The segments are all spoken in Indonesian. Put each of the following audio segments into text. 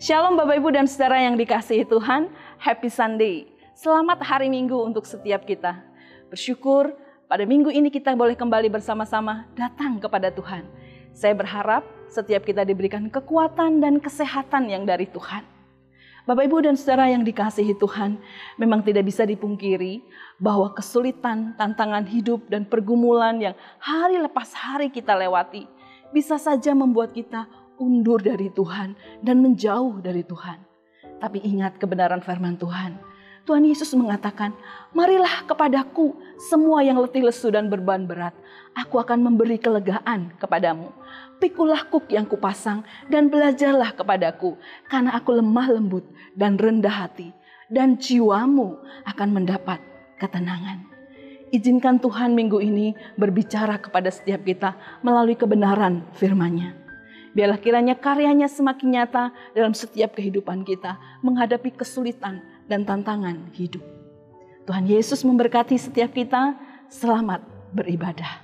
Shalom Bapak Ibu dan Saudara yang dikasihi Tuhan, Happy Sunday. Selamat hari Minggu untuk setiap kita. Bersyukur pada minggu ini kita boleh kembali bersama-sama datang kepada Tuhan. Saya berharap setiap kita diberikan kekuatan dan kesehatan yang dari Tuhan. Bapak Ibu dan Saudara yang dikasihi Tuhan, memang tidak bisa dipungkiri bahwa kesulitan, tantangan hidup dan pergumulan yang hari lepas hari kita lewati bisa saja membuat kita undur dari Tuhan dan menjauh dari Tuhan. Tapi ingat kebenaran firman Tuhan. Tuhan Yesus mengatakan, marilah kepadaku semua yang letih lesu dan beban berat. Aku akan memberi kelegaan kepadamu. Pikulah kuk yang kupasang dan belajarlah kepadaku. Karena aku lemah lembut dan rendah hati. Dan jiwamu akan mendapat ketenangan. Izinkan Tuhan minggu ini berbicara kepada setiap kita melalui kebenaran firman-Nya. Biarlah kiranya karyanya semakin nyata dalam setiap kehidupan kita menghadapi kesulitan dan tantangan hidup. Tuhan Yesus memberkati setiap kita. Selamat beribadah.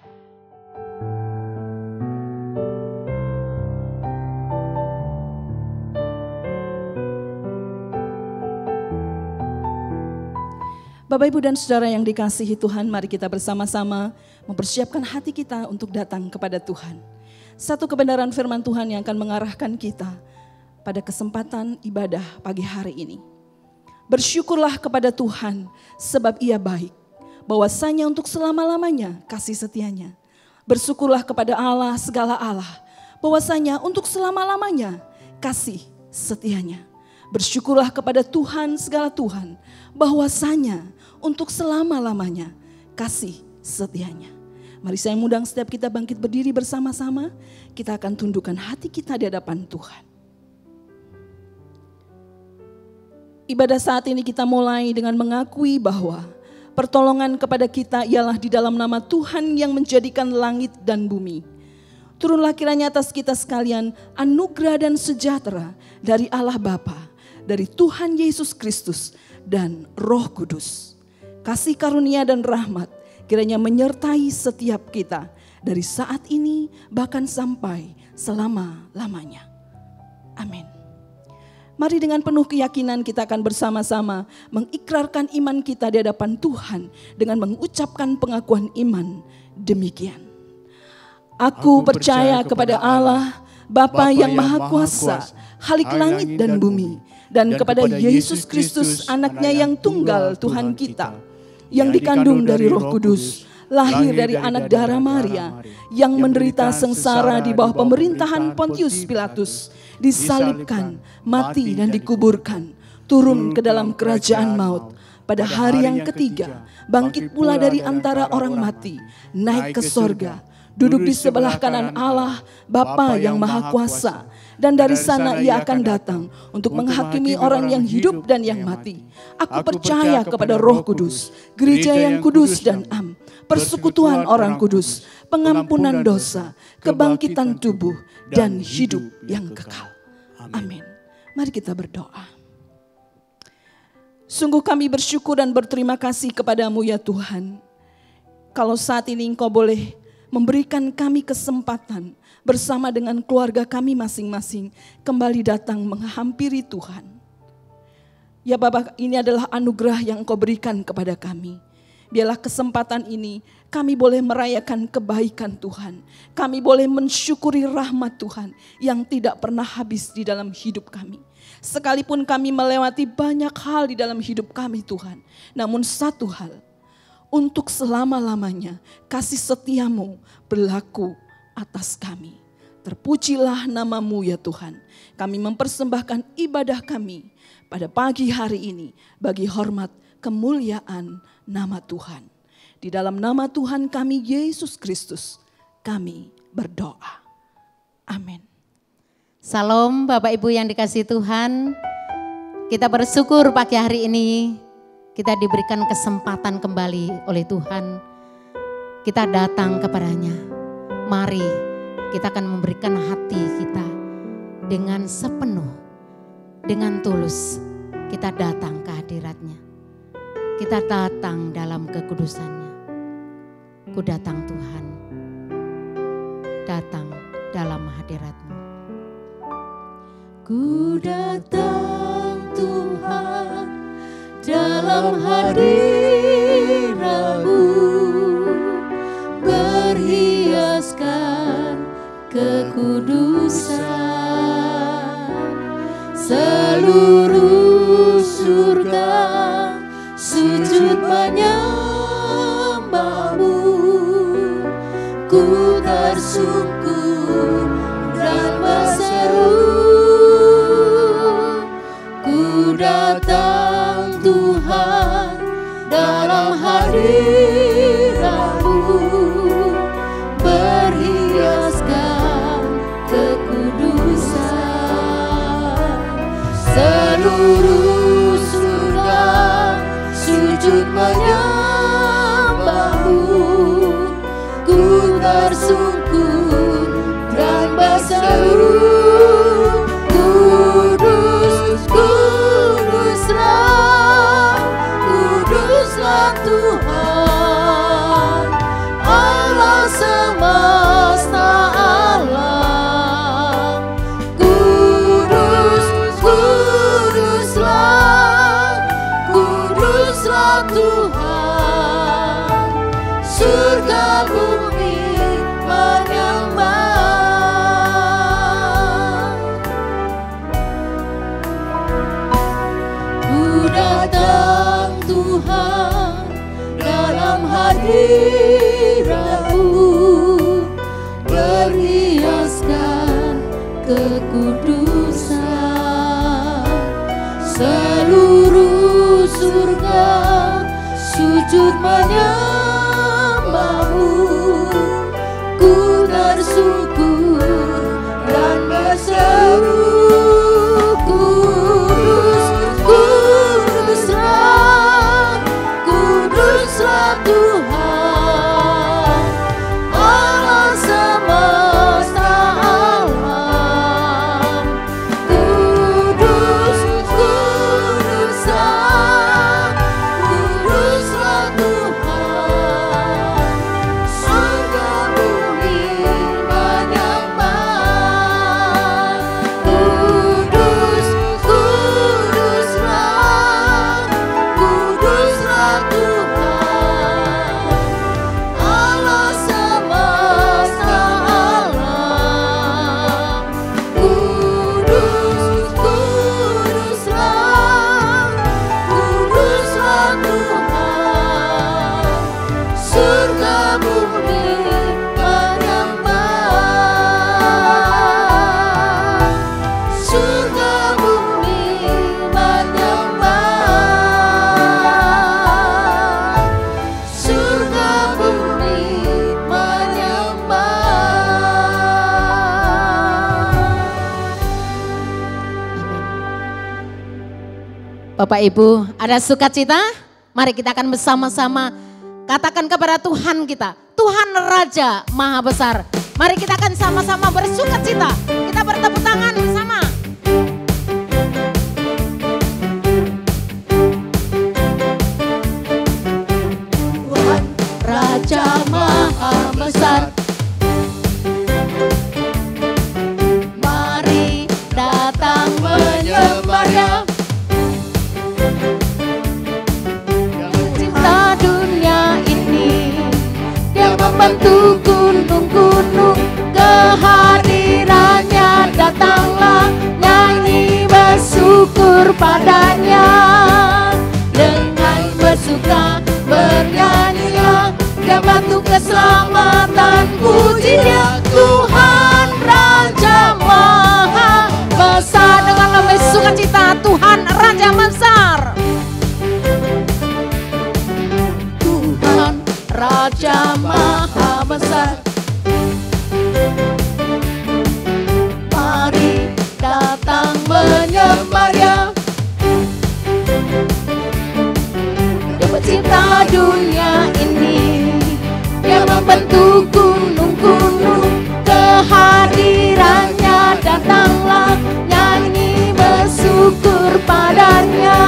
Bapak Ibu dan Saudara yang dikasihi Tuhan, mari kita bersama-sama mempersiapkan hati kita untuk datang kepada Tuhan. Satu kebenaran firman Tuhan yang akan mengarahkan kita pada kesempatan ibadah pagi hari ini. Bersyukurlah kepada Tuhan sebab Ia baik, bahwasanya untuk selama-lamanya kasih setianya. Bersyukurlah kepada Allah segala Allah, bahwasanya untuk selama-lamanya kasih setianya. Bersyukurlah kepada Tuhan segala Tuhan, bahwasanya untuk selama-lamanya kasih setianya. Mari saya undang setiap kita bangkit berdiri bersama-sama. Kita akan tundukkan hati kita di hadapan Tuhan. Ibadah saat ini kita mulai dengan mengakui bahwa pertolongan kepada kita ialah di dalam nama Tuhan yang menjadikan langit dan bumi. Turunlah kiranya atas kita sekalian anugerah dan sejahtera dari Allah Bapa, dari Tuhan Yesus Kristus dan Roh Kudus. Kasih karunia dan rahmat kiranya menyertai setiap kita dari saat ini bahkan sampai selama-lamanya. Amin. Mari dengan penuh keyakinan kita akan bersama-sama mengikrarkan iman kita di hadapan Tuhan dengan mengucapkan pengakuan iman demikian. Aku percaya kepada Allah, Bapa yang Maha Kuasa, Khalik langit dan bumi, dan kepada Yesus Kristus anaknya yang tunggal Tuhan kita, yang dikandung dari Roh Kudus, lahir dari anak darah Maria, yang menderita sengsara di bawah pemerintahan Pontius Pilatus, disalibkan, mati dan dikuburkan, turun ke dalam kerajaan maut. Pada hari yang ketiga, bangkit pula dari antara orang mati, naik ke sorga, duduk di sebelah kanan Allah, Bapa yang Maha Kuasa. Dan dari sana Ia akan datang untuk menghakimi orang yang hidup dan yang mati. Aku percaya kepada Roh Kudus, gereja yang kudus dan am, persekutuan orang kudus, pengampunan dosa, kebangkitan tubuh, dan hidup yang kekal. Amin. Mari kita berdoa. Sungguh kami bersyukur dan berterima kasih kepadamu ya Tuhan. Kalau saat ini Engkau boleh memberikan kami kesempatan bersama dengan keluarga kami masing-masing kembali datang menghampiri Tuhan. Ya Bapa, ini adalah anugerah yang Engkau berikan kepada kami. Biarlah kesempatan ini kami boleh merayakan kebaikan Tuhan. Kami boleh mensyukuri rahmat Tuhan yang tidak pernah habis di dalam hidup kami. Sekalipun kami melewati banyak hal di dalam hidup kami Tuhan. Namun satu hal, untuk selama-lamanya kasih setiamu berlaku atas kami. Terpujilah namamu ya Tuhan. Kami mempersembahkan ibadah kami pada pagi hari ini bagi hormat kemuliaan nama Tuhan. Di dalam nama Tuhan kami Yesus Kristus kami berdoa. Amin. Salam Bapak Ibu yang dikasihi Tuhan. Kita bersyukur pagi hari ini kita diberikan kesempatan kembali oleh Tuhan. Kita datang kepadanya. Mari kita akan memberikan hati kita dengan sepenuh, dengan tulus. Kita datang ke hadirat-Nya. Kita datang dalam kekudusan-Nya. Ku datang Tuhan, datang dalam hadirat-Mu. Ku datang Tuhan dalam hadirat-Mu, berhiaskan kekudusan. Seluruh surga sujud menyembah-Mu, ku tersungkur dan berseru. Ku datang Tuhan dalam hadirat-Mu, berhiaskan kekudusan. Seluruh surga sujud menyembah-Mu, ku tersungkur dan berseru. Tuhan Allah semesta alam, kudus, kuduslah, kuduslah Tuhan, surga bumi menyembah. Ku datang Tuhan dalam hadirat-Mu, berhiaskan kekudusan. Seluruh surga sujud menyembah-Mu, ku tersungkur dan berseru. Tuhan Allah semesta alam, kudus, kuduslah, kuduslah Tuhan, surga bumi menyembah. Kudus, kuduslah, kuduslah Tuhan. Bapak Ibu, ada sukacita? Mari kita akan bersama-sama katakan kepada Tuhan kita, Tuhan Raja Maha Besar. Mari kita akan sama-sama bersukacita. Kita bertepuk tangan bersama. Tuhan Raja Maha Besar, mari datang menyembah-Nya. Pencipta dunia ini, Dia membentuk gunung-gunung, kehadirannya datanglah, nyanyi bersyukur padanya. Dengan bersuka bernyanyilah, Dia bantu keselamatan, puji Dia. Tuhan Raja Maha Besar, dengan lebih sukacita, Tuhan Raja Besar. Tuhan Raja Maha Besar, mari datang menyembah-Nya. Dia pencipta dunia ini, Dia membentuk gunung-gunung, kehadirannya datanglah, nyanyi bersyukur padanya.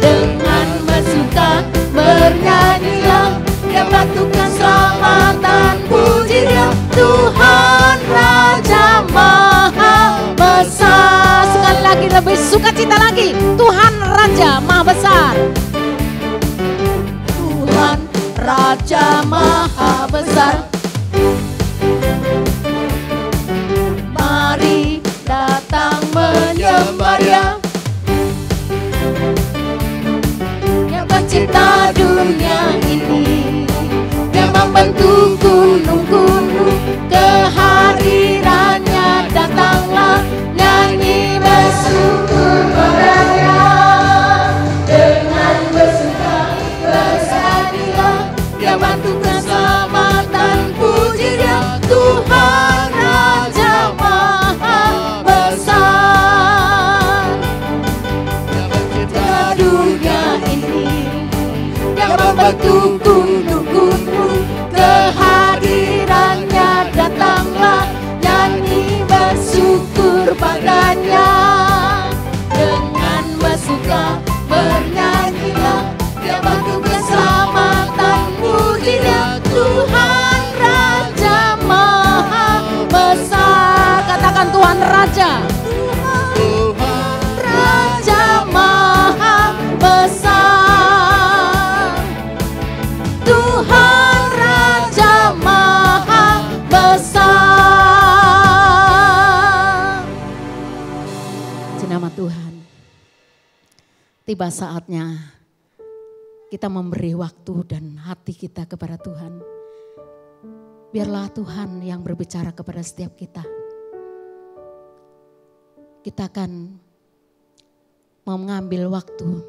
Dengan bersuka bernyanyilah, Dia bantu keselamatan, puji Dia. Tuhan Raja Maha Besar. lebih sukacita lagi. Tuhan Raja Maha Besar. Tuhan Raja Maha Besar. Mari datang menyembah Dia, yang pencipta dunia ini, yang membentuk gunung-gunung. Kehadirannya datanglah, nyanyi bersyukur padanya. Dengan bersuka bersadilah, Dia bantu keselamatan, puji Dia. Tuhan Raja Maha Besar, yang mencipta dunia ini, yang membentuk gunung-gunung. Kehadirannya datanglah, nyanyi bersyukur padanya. Dengan bersuka bernyanyilah, Dia bantu keselamatan, puji Dia. Tuhan Raja Maha Besar. Katakan Tuhan Raja. Tuhan Raja Maha Besar. Tuhan Raja Maha Besar. Puji nama Tuhan. Tiba saatnya kita memberi waktu dan hati kita kepada Tuhan. Biarlah Tuhan yang berbicara kepada setiap kita. Kita akan mau mengambil waktu.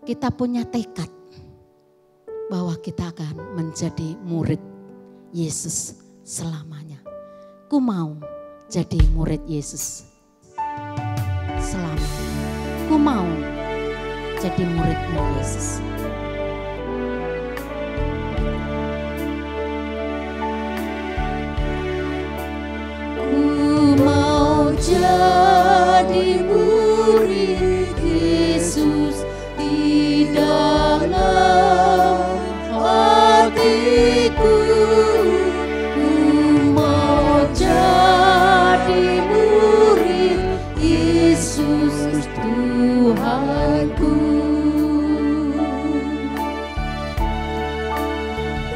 Kita punya tekad bahwa kita akan menjadi murid Yesus selamanya. Ku mau jadi murid Yesus selamanya. Ku mau jadi muridmu Yesus. Ku mau jadi murid Yesus di dalam hatiku. Ku mau jadi murid Yesus Tuhanku.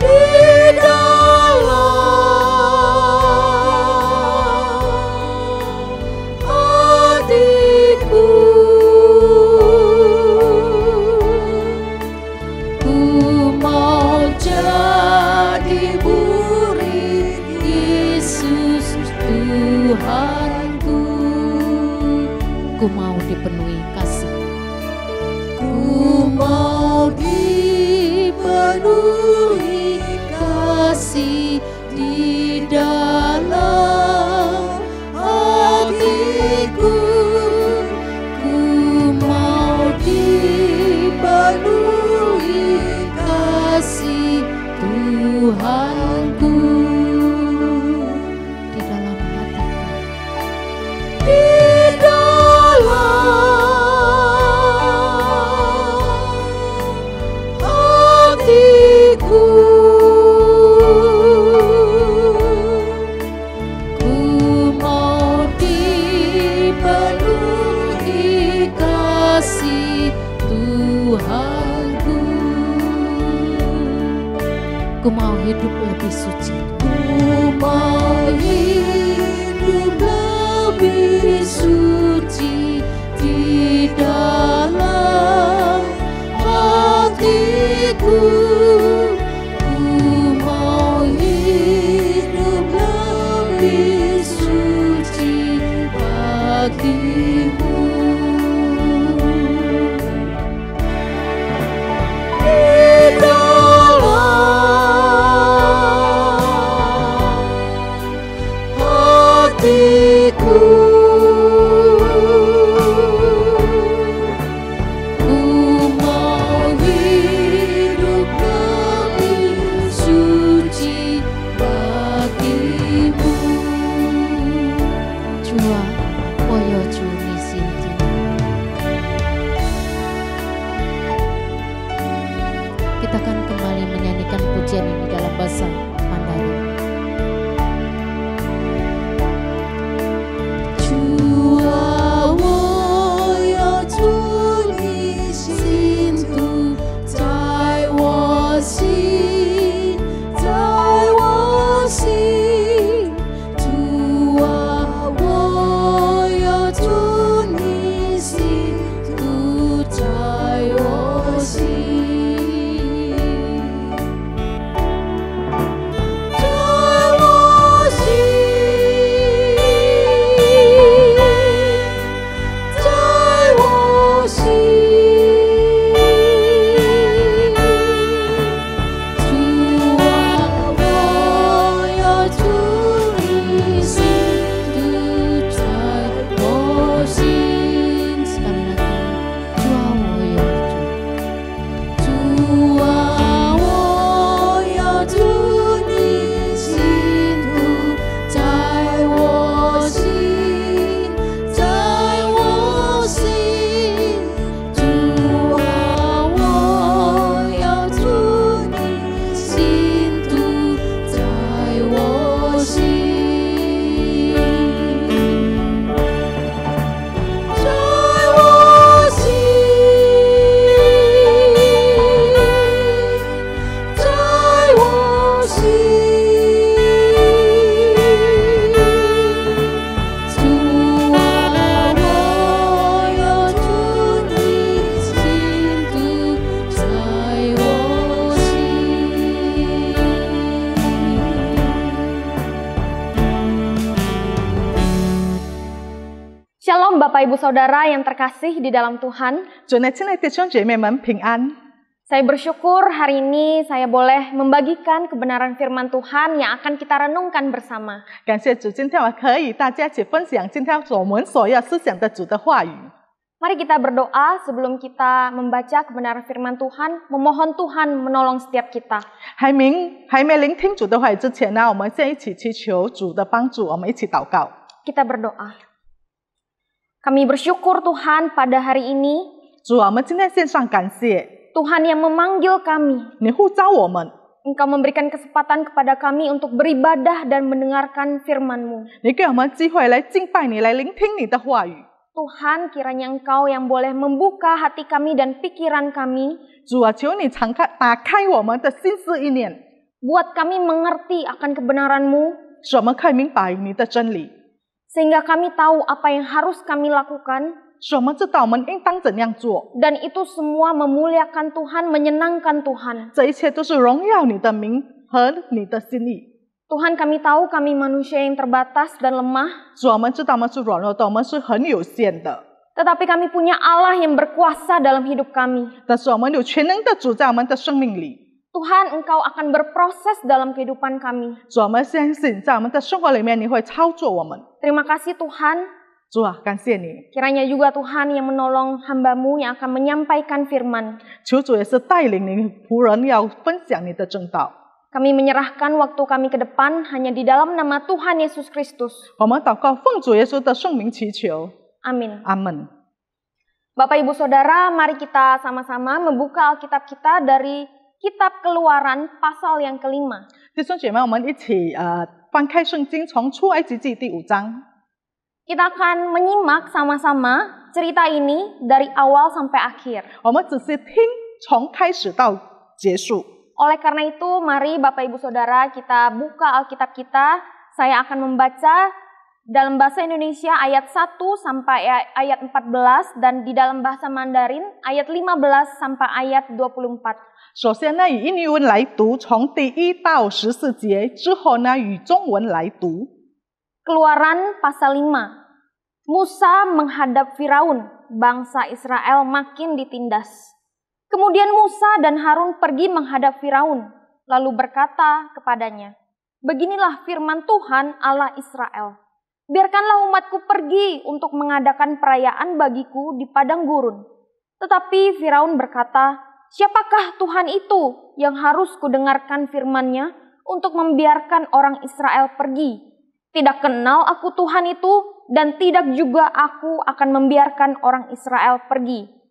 Di dalam hatiku, ku mau jadi murid Yesus Tuhanku. Ku mau dipenuhi kasih. Ku mau dipenuhi kasih di dalam hatiku. Ku mau dipenuhi kasih Tuhanku. Di dalam hatiku. Di dalam hatiku, ku mau dipenuhi kasih Tuhanku. Ku mau hidup lebih suci. Ku mau hidup lebih suci di dalam hatiku. Ku mau hidup lebih suci bagimu. Di dalam hatiku, ku mau hidup lebih suci bagimu. Jua koyo juni sinti. Kita akan kembali menyanyikan pujian ini dalam bahasa Mandarin. Jua wo Bapak Ibu Saudara yang terkasih di dalam Tuhan. 主内，亲爱的弟兄姐妹们平安。 Saya bersyukur hari ini saya boleh membagikan kebenaran firman Tuhan yang akan kita renungkan bersama. 感谢主，今天我可以大家一起分享今天我们所要思想的主的话语。 Mari kita berdoa sebelum kita membaca kebenaran firman Tuhan, memohon Tuhan menolong setiap kita. 还没聆听主的话语之前呢，我们先一起祈求主的帮助，我们一起祷告。 Kita berdoa. Kami bersyukur Tuhan pada hari ini, 主啊，我们今天献上感谢， Tuhan yang memanggil kami. 你呼召我们， Engkau memberikan kesempatan kepada kami untuk beribadah dan mendengarkan firman-Mu. 你给我们机会来敬拜你，来聆听你的话语。 Tuhan, kiranya Engkau yang boleh membuka hati kami dan pikiran kami, 主啊，求你打开我们的心思意念， buat kami mengerti akan kebenaran-Mu, 使我们可以明白你的真理， sehingga kami tahu apa yang harus kami lakukan, 使我们知道我们应当怎样做。 dan itu semua memuliakan Tuhan, menyenangkan Tuhan. 这一切都是荣耀你的名和你的心意。 Tuhan, kami tahu kami manusia yang terbatas dan lemah, 主，我们知道我们是软弱的，我们是很有限的， tetapi kami punya Allah yang berkuasa dalam hidup kami. 但是我们有全能的主在我们的生命里。 Tuhan, Engkau akan berproses dalam kehidupan kami. 主，我们相信在我们的生活里面你会操作我们。 Terima kasih Tuhan, 主啊，感谢你， kiranya juga Tuhan yang menolong hamba-Mu yang akan menyampaikan firman. 求主也是带领你仆人要分享你的正道。 Kami menyerahkan waktu kami ke depan hanya di dalam nama Tuhan Yesus Kristus. 我们祷告，奉主耶稣的圣名祈求， Amin. 阿门。 Bapak Ibu Saudara, mari kita sama-sama membuka Alkitab kita dari Kitab Keluaran pasal yang kelima. 弟兄姐妹，我们一起翻开圣经，从出埃及记第5章。 Kita akan menyimak sama-sama cerita ini dari awal sampai akhir. 我们仔细听，从开始到结束。 Oleh karena itu, mari Bapak Ibu Saudara kita buka Alkitab kita. Saya akan membaca dalam bahasa Indonesia ayat 1 sampai ayat 14 dan di dalam bahasa Mandarin ayat 15 sampai ayat 24. 首先呢，以印尼文来读，从第1到14节，之后呢，以中文来读。 Keluaran pasal 5. Musa menghadap Firaun, bangsa Israel makin ditindas. Kemudian Musa dan Harun pergi menghadap Firaun, lalu berkata kepadanya, "Beginilah firman Tuhan Allah Israel. Biarkanlah umatku pergi untuk mengadakan perayaan bagiku di padang gurun." Tetapi Firaun berkata, "Siapakah Tuhan itu yang harus kudengarkan firman-Nya untuk membiarkan orang Israel pergi? Tidak kenal aku Tuhan itu, dan tidak juga aku akan membiarkan orang Israel pergi."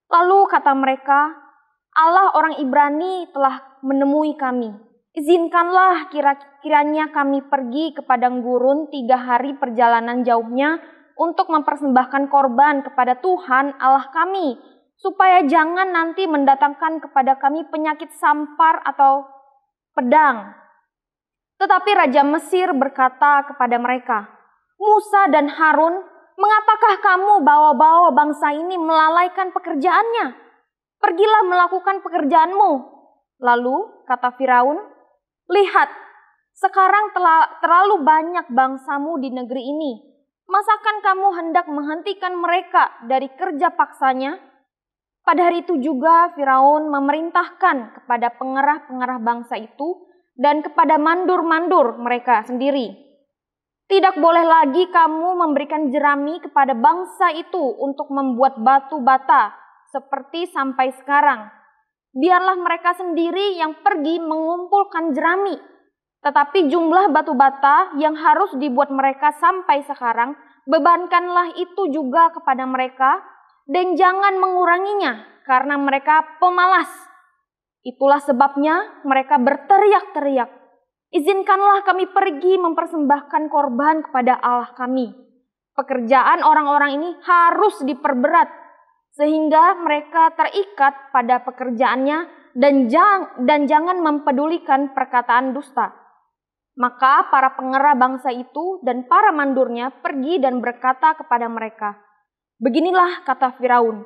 Lalu kata mereka, "Allah orang Ibrani telah menemui kami. Izinkanlah kiranya kami pergi ke padang gurun 3 hari perjalanan jauhnya untuk mempersembahkan korban kepada Tuhan Allah kami, supaya jangan nanti mendatangkan kepada kami penyakit sampar atau pedang." Tetapi Raja Mesir berkata kepada mereka, "Musa dan Harun, mengapakah kamu bawa-bawa bangsa ini melalaikan pekerjaannya? Pergilah melakukan pekerjaanmu." Lalu kata Firaun, "Lihat, sekarang telah terlalu banyak bangsamu di negeri ini. Masakan kamu hendak menghentikan mereka dari kerja paksanya?" Pada hari itu juga Firaun memerintahkan kepada pengerah-pengerah bangsa itu dan kepada mandur-mandur mereka sendiri, "Tidak boleh lagi kamu memberikan jerami kepada bangsa itu untuk membuat batu bata seperti sampai sekarang. Biarlah mereka sendiri yang pergi mengumpulkan jerami. Tetapi jumlah batu bata yang harus dibuat mereka sampai sekarang, bebankanlah itu juga kepada mereka dan jangan menguranginya karena mereka pemalas." Itulah sebabnya mereka berteriak-teriak, "Izinkanlah kami pergi mempersembahkan korban kepada Allah kami." Pekerjaan orang-orang ini harus diperberat, sehingga mereka terikat pada pekerjaannya dan jangan mempedulikan perkataan dusta. Maka para pengerah bangsa itu dan para mandurnya pergi dan berkata kepada mereka, "Beginilah kata Firaun,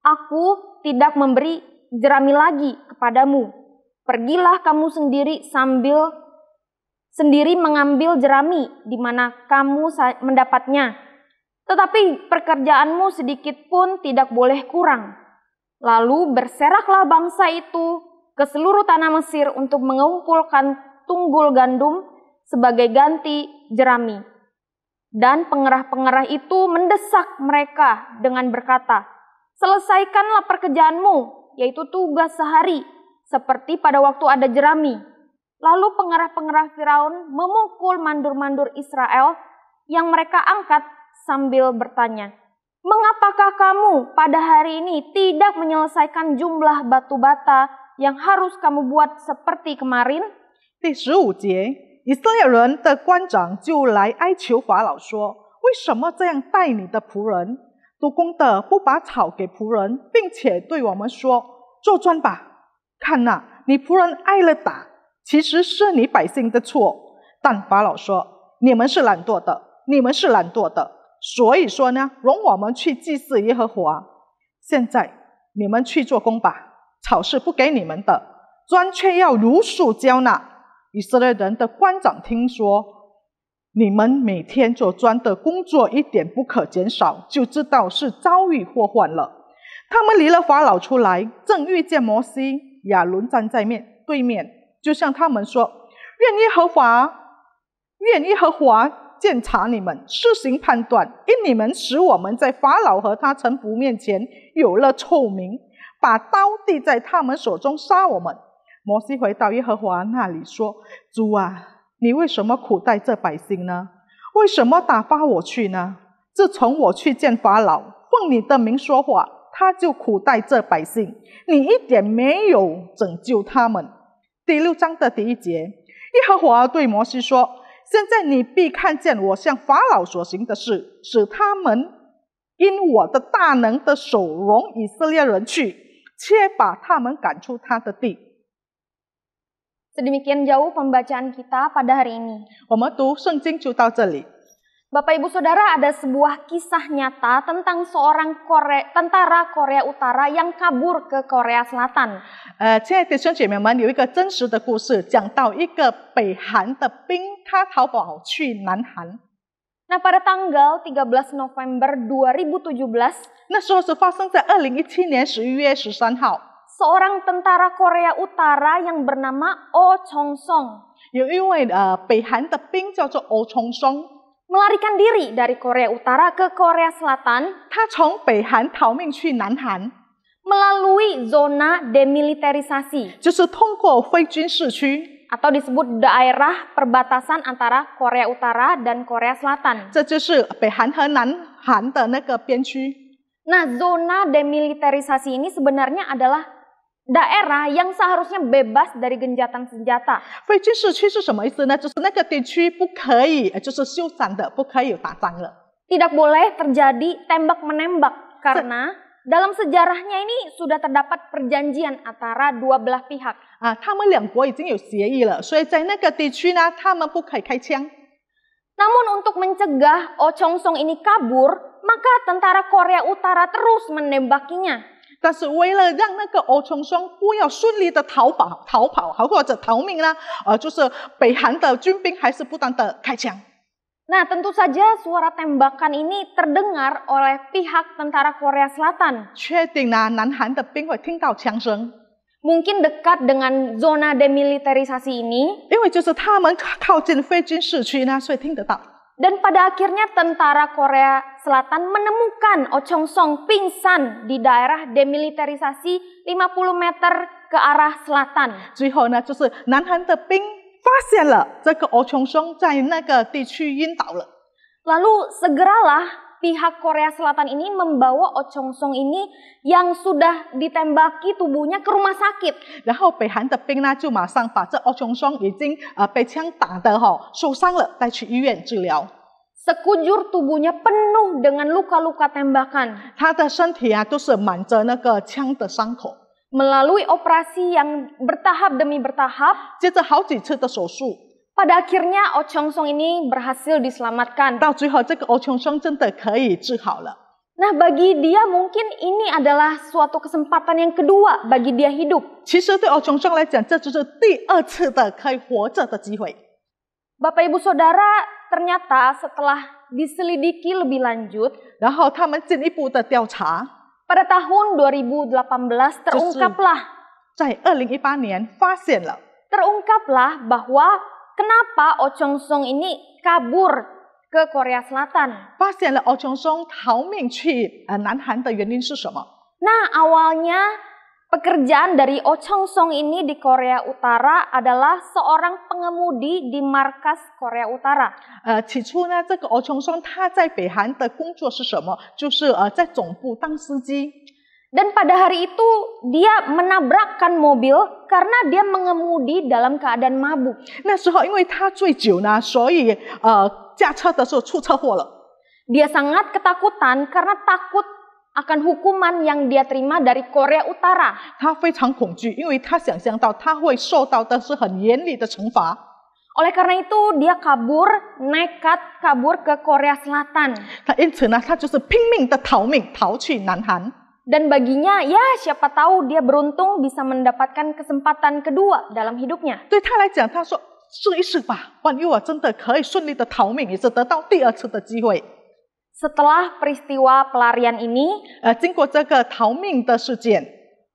aku tidak memberi jerami lagi kepadamu. Pergilah kamu sendiri mengambil jerami di mana kamu mendapatnya. Tetapi pekerjaanmu sedikit pun tidak boleh kurang. Lalu berseraklah bangsa itu ke seluruh tanah Mesir untuk mengumpulkan tunggul gandum sebagai ganti jerami. Dan pengerah-pengerah itu mendesak mereka dengan berkata, selesaikanlah pekerjaanmu, yaitu tugas sehari, seperti pada waktu ada jerami. Lalu pengerah-pengerah Firaun memukul mandur-mandur Israel yang mereka angkat sambil bertanya, mengapakah kamu pada hari ini tidak menyelesaikan jumlah batu bata yang harus kamu buat seperti kemarin? 第15节，以色列人的官长就来哀求法老说：“为什么这样待你的仆人？督工的不把草给仆人，并且对我们说：做砖吧。看哪，你仆人挨了打，其实是你百姓的错。但法老说：你们是懒惰的，你们是懒惰的。所以说呢，容我们去祭祀耶和华。现在你们去做工吧，草是不给你们的，砖却要如数交纳。”以色列人的官长听说你们每天做砖的工作一点不可减少，就知道是遭遇祸患了。他们离了法老出来，正遇见摩西、亚伦站在对面，就向他们说：愿耶和华鉴察你们，施行判断，因你们使我们在法老和他臣仆面前有了臭名，把刀递在他们手中杀我们。摩西回到耶和华那里说：主啊，你为什么苦待这百姓呢？为什么打发我去呢？自从我去见法老，奉你的名说话，他就苦待这百姓，你一点没有拯救他们。第6章的第1节，耶和华对摩西说：现在你必看见我向法老所行的事，使他们因我的大能的手容以色列人去，且把他们赶出他的地。 Sedemikian jauh pembacaan kita pada hari ini. 我们读圣经就到这里。 Bapak Ibu Saudara, ada sebuah kisah nyata tentang seorang tentara Korea Utara yang kabur ke Korea Selatan. 亲爱的弟兄姐妹们，有一个真实的故事，讲到一个北韩的兵，他逃跑去南韩。 Nah, pada tanggal 13 November 2017, 那时候是发生在2017年11月13号。 seorang tentara Korea Utara yang bernama Oh Chong-song 有一位北韩的兵叫做欧冲松， melarikan diri dari Korea Utara ke Korea Selatan 他从北韩逃命去南韩， melalui zona demilitarisasi 就是通过非军事区， atau disebut daerah perbatasan antara Korea Utara dan Korea Selatan. 这就是北韩和南韩的那个边区。 Nah, zona demilitarisasi ini sebenarnya adalah daerah yang seharusnya bebas dari genjatan senjata. 非军事区是什么意思呢？就是那个地区不可以，就是休战的，不可以有打仗了。 Tidak boleh terjadi tembak-menembak karena dalam sejarahnya ini sudah terdapat perjanjian antara dua belah pihak. 他们两国已经有协议了，所以在那个地区呢，他们不可以开枪。 Namun untuk mencegah Oh Chong-song ini kabur, maka tentara Korea Utara terus menembakinya. 但是为了让那个欧冲松不要顺利的逃跑，或者逃命呢，就是北韩的军兵还是不断的开枪。 Nah, tentu saja suara tembakan ini terdengar oleh pihak tentara Korea Selatan. 确定呢，南韩的兵会听到枪声， Mungkin dekat dengan zona demilitarisasi ini. 因为就是他们靠近非军事区呢，所以听得到。 Dan pada akhirnya tentara Korea Selatan menemukan Oh Chong-song pingsan di daerah demilitarisasi 50 meter ke arah selatan. 最后呢，就是南韩的兵发现了这个欧冲松在那个地区晕倒了。 Lalu segeralah pihak Korea Selatan ini membawa Oh Chong-song ini yang sudah ditembaki tubuhnya ke rumah sakit. 然后北韩的兵呢，就马上把这欧冲松已经被枪打的受伤了，带去医院治疗。 Sekujur tubuhnya penuh dengan luka-luka tembakan. 他的身体都是满着那个枪的伤口。 Melalui operasi yang bertahap demi bertahap, 接着好几次的手术， pada akhirnya Oh Chong-song ini berhasil diselamatkan. 到最后这个欧冲松真的可以治好了。 Nah, bagi dia mungkin ini adalah suatu kesempatan yang kedua bagi dia hidup. 其实对欧冲松来讲，这就是第2次的可以活着的机会。 Bapak Ibu Saudara, ternyata setelah diselidiki lebih lanjut, 然后他们进一步的调查， pada tahun 2018 terungkaplah 在2018年发现了， bahwa kenapa Oh Chong Song ini kabur ke Korea Selatan. 发现了欧琼松逃命去南韩的原因是什么？ Nah, awalnya pekerjaan dari Oh Chong Song ini di Korea Utara adalah seorang pengemudi di markas Korea Utara. 起初呢，这个欧琼松他在北韩的工作是什么？就是在总部当司机。 Dan pada hari itu dia menabrakkan mobil karena dia mengemudi dalam keadaan mabuk. 那时候因为他醉酒呢，所以驾车的时候出车祸了。 Dia sangat ketakutan karena takut akan hukuman yang dia terima dari Korea Utara. 他非常恐惧，因为他想象到他会受到的是很严厉的惩罚。 Oleh karena itu dia nekat kabur ke Korea Selatan. 他因此呢，他就是拼命的逃命，逃去南韩。 Dan baginya ya siapa tahu dia beruntung bisa mendapatkan kesempatan kedua dalam hidupnya. 对他来讲，他说试一试吧，万一我真的可以顺利的逃命，也是得到第二次的机会。 Setelah peristiwa pelarian ini, 经过这个逃命的事件，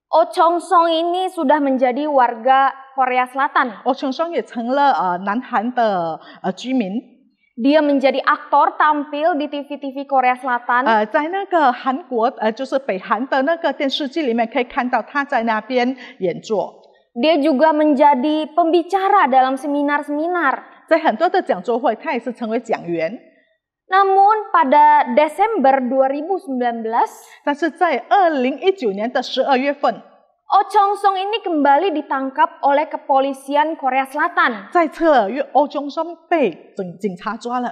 Oh Chong Song ini sudah menjadi warga Korea Selatan. 欧琼松也成了南韩的居民。 Dia menjadi aktor tampil di TV-TV Korea Selatan. 在那个韩国就是北韩的那个电视剧里面可以看到他在那边演作。 Dia juga menjadi pembicara dalam seminar-seminar. 在很多的讲座会，他也是成为讲员。 Namun pada Desember 2019, 但是在2019年的12月份， Oh Chong Song ini kembali ditangkap oleh kepolisian Korea Selatan. 再次欧琼松被警察抓了。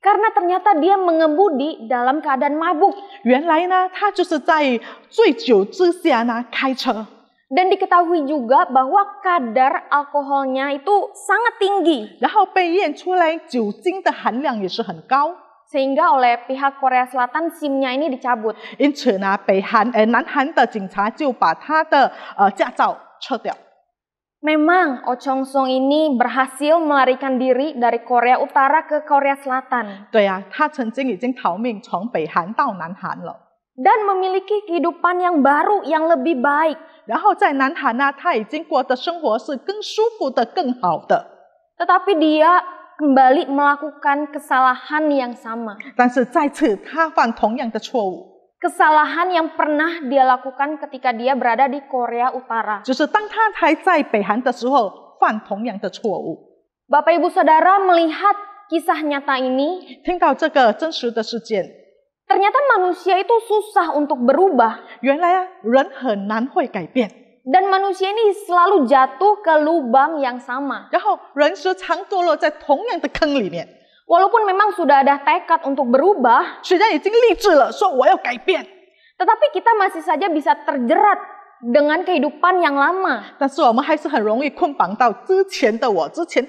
Karena ternyata dia mengemudi dalam keadaan mabuk. 原来呢，他就是在醉酒之下呢开车。 Dan diketahui juga bahwa kadar alkoholnya itu sangat tinggi. 然后被验出来酒精的含量也是很高。 Sehingga oleh pihak Korea Selatan SIM-nya ini dicabut. 因此呢，南韩的警察就把他的驾照撤掉。 Memang Oh Chong Song ini berhasil melarikan diri dari Korea Utara ke Korea Selatan. 对啊，他曾经已经逃命从北韩到南韩了。 Dan memiliki kehidupan yang baru, yang lebih baik. 然后在南韩呢，他已经过的生活是更舒服的、更好的。 Tetapi dia kembali melakukan kesalahan yang sama. 但是再次他犯同样的错误。 Kesalahan yang pernah dia lakukan ketika dia berada di Korea Utara. 就是当他还在北韩的时候犯同样的错误。 Bapak Ibu Saudara melihat kisah nyata ini, 听到这个真实的事件， ternyata manusia itu susah untuk berubah. 原来人很难会改变， Dan manusia ini selalu jatuh ke lubang yang sama. 然后人时常堕落在同样的坑里面。 Walaupun memang sudah ada tekad untuk berubah, 虽然已经立志了，说我要改变， tetapi kita masih saja bisa terjerat dengan kehidupan yang lama. 但是我们还是很容易捆绑到之前的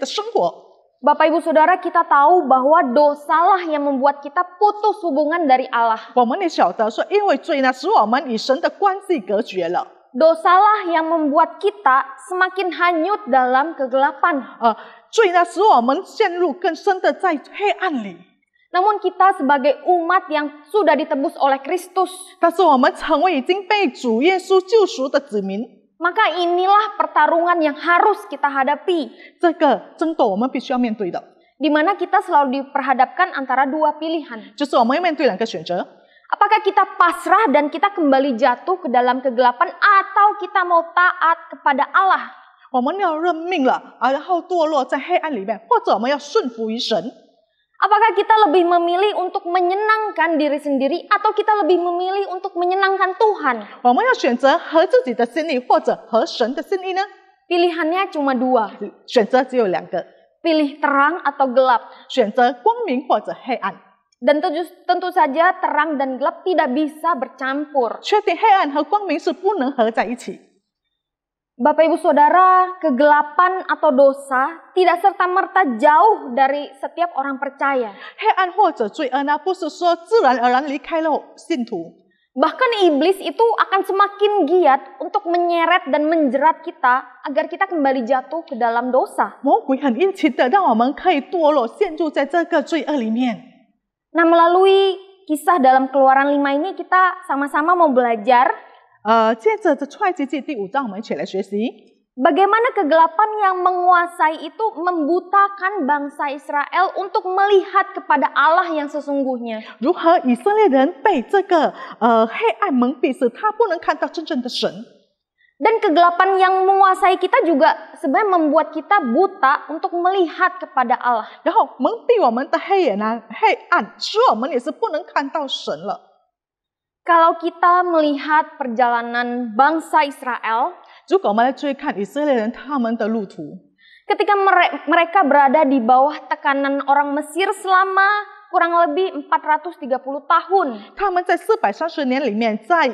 生活。 Bapak Ibu Saudara, kita tahu bahwa dosalah yang membuat kita putus hubungan dari Allah. 我们也晓得说，因为罪呢，使我们与神的关系隔绝了。 Dosalah yang membuat kita semakin hanyut dalam kegelapan. 罪呢，使我们陷入更深的在黑暗里。 Namun kita sebagai umat yang sudah ditebus oleh Kristus, 但是我们成为已经被主耶稣救赎的子民， maka inilah pertarungan yang harus kita hadapi. 这个争斗我们必须要面对的， Di mana kita selalu diperhadapkan antara dua pilihan. 就是我们要面对两个选择。 Apakah kita pasrah dan kita kembali jatuh ke dalam kegelapan, atau kita mau taat kepada Allah? 我们要认命了，然后堕落在黑暗里面，或者我们要顺服于神。 Apakah kita lebih memilih untuk menyenangkan diri sendiri, atau kita lebih memilih untuk menyenangkan Tuhan? 我们要选择合自己的心意，或者合神的心意呢？ Pilihannya cuma dua, 选择只有两个， pilih terang atau gelap. 选择光明或者黑暗。 Dan tentu saja terang dan gelap tidak bisa bercampur. 确定黑暗和光明是不能合在一起。 Bapak Ibu Saudara, kegelapan atau dosa tidak serta-merta jauh dari setiap orang percaya. 黑暗或者罪恶呢，不是说自然而然离开了信徒。 Bahkan iblis itu akan semakin giat untuk menyeret dan menjerat kita agar kita kembali jatuh ke dalam dosa. 魔鬼很殷勤的让我们可以堕落，陷入在这个罪恶里面。Nah, melalui kisah dalam Keluaran 5 ini kita sama-sama mau belajar 接着这出埃及记第5章，我们一起来学习 bagaimana kegelapan yang menguasai itu membutakan bangsa Israel untuk melihat kepada Allah yang sesungguhnya. 如何以色列人被这个黑暗蒙蔽，使他不能看到真正的神。 Dan kegelapan yang menguasai kita juga sebenarnya membuat kita buta untuk melihat kepada Allah. 然后蒙蔽我们的黑暗，使我们也是不能看到神了。 Kalau kita melihat perjalanan bangsa Israel, 如果我们来追看以色列人他们的路途， ketika mereka berada di bawah tekanan orang Mesir selama kurang lebih 430 tahun. 他们在430年里面，在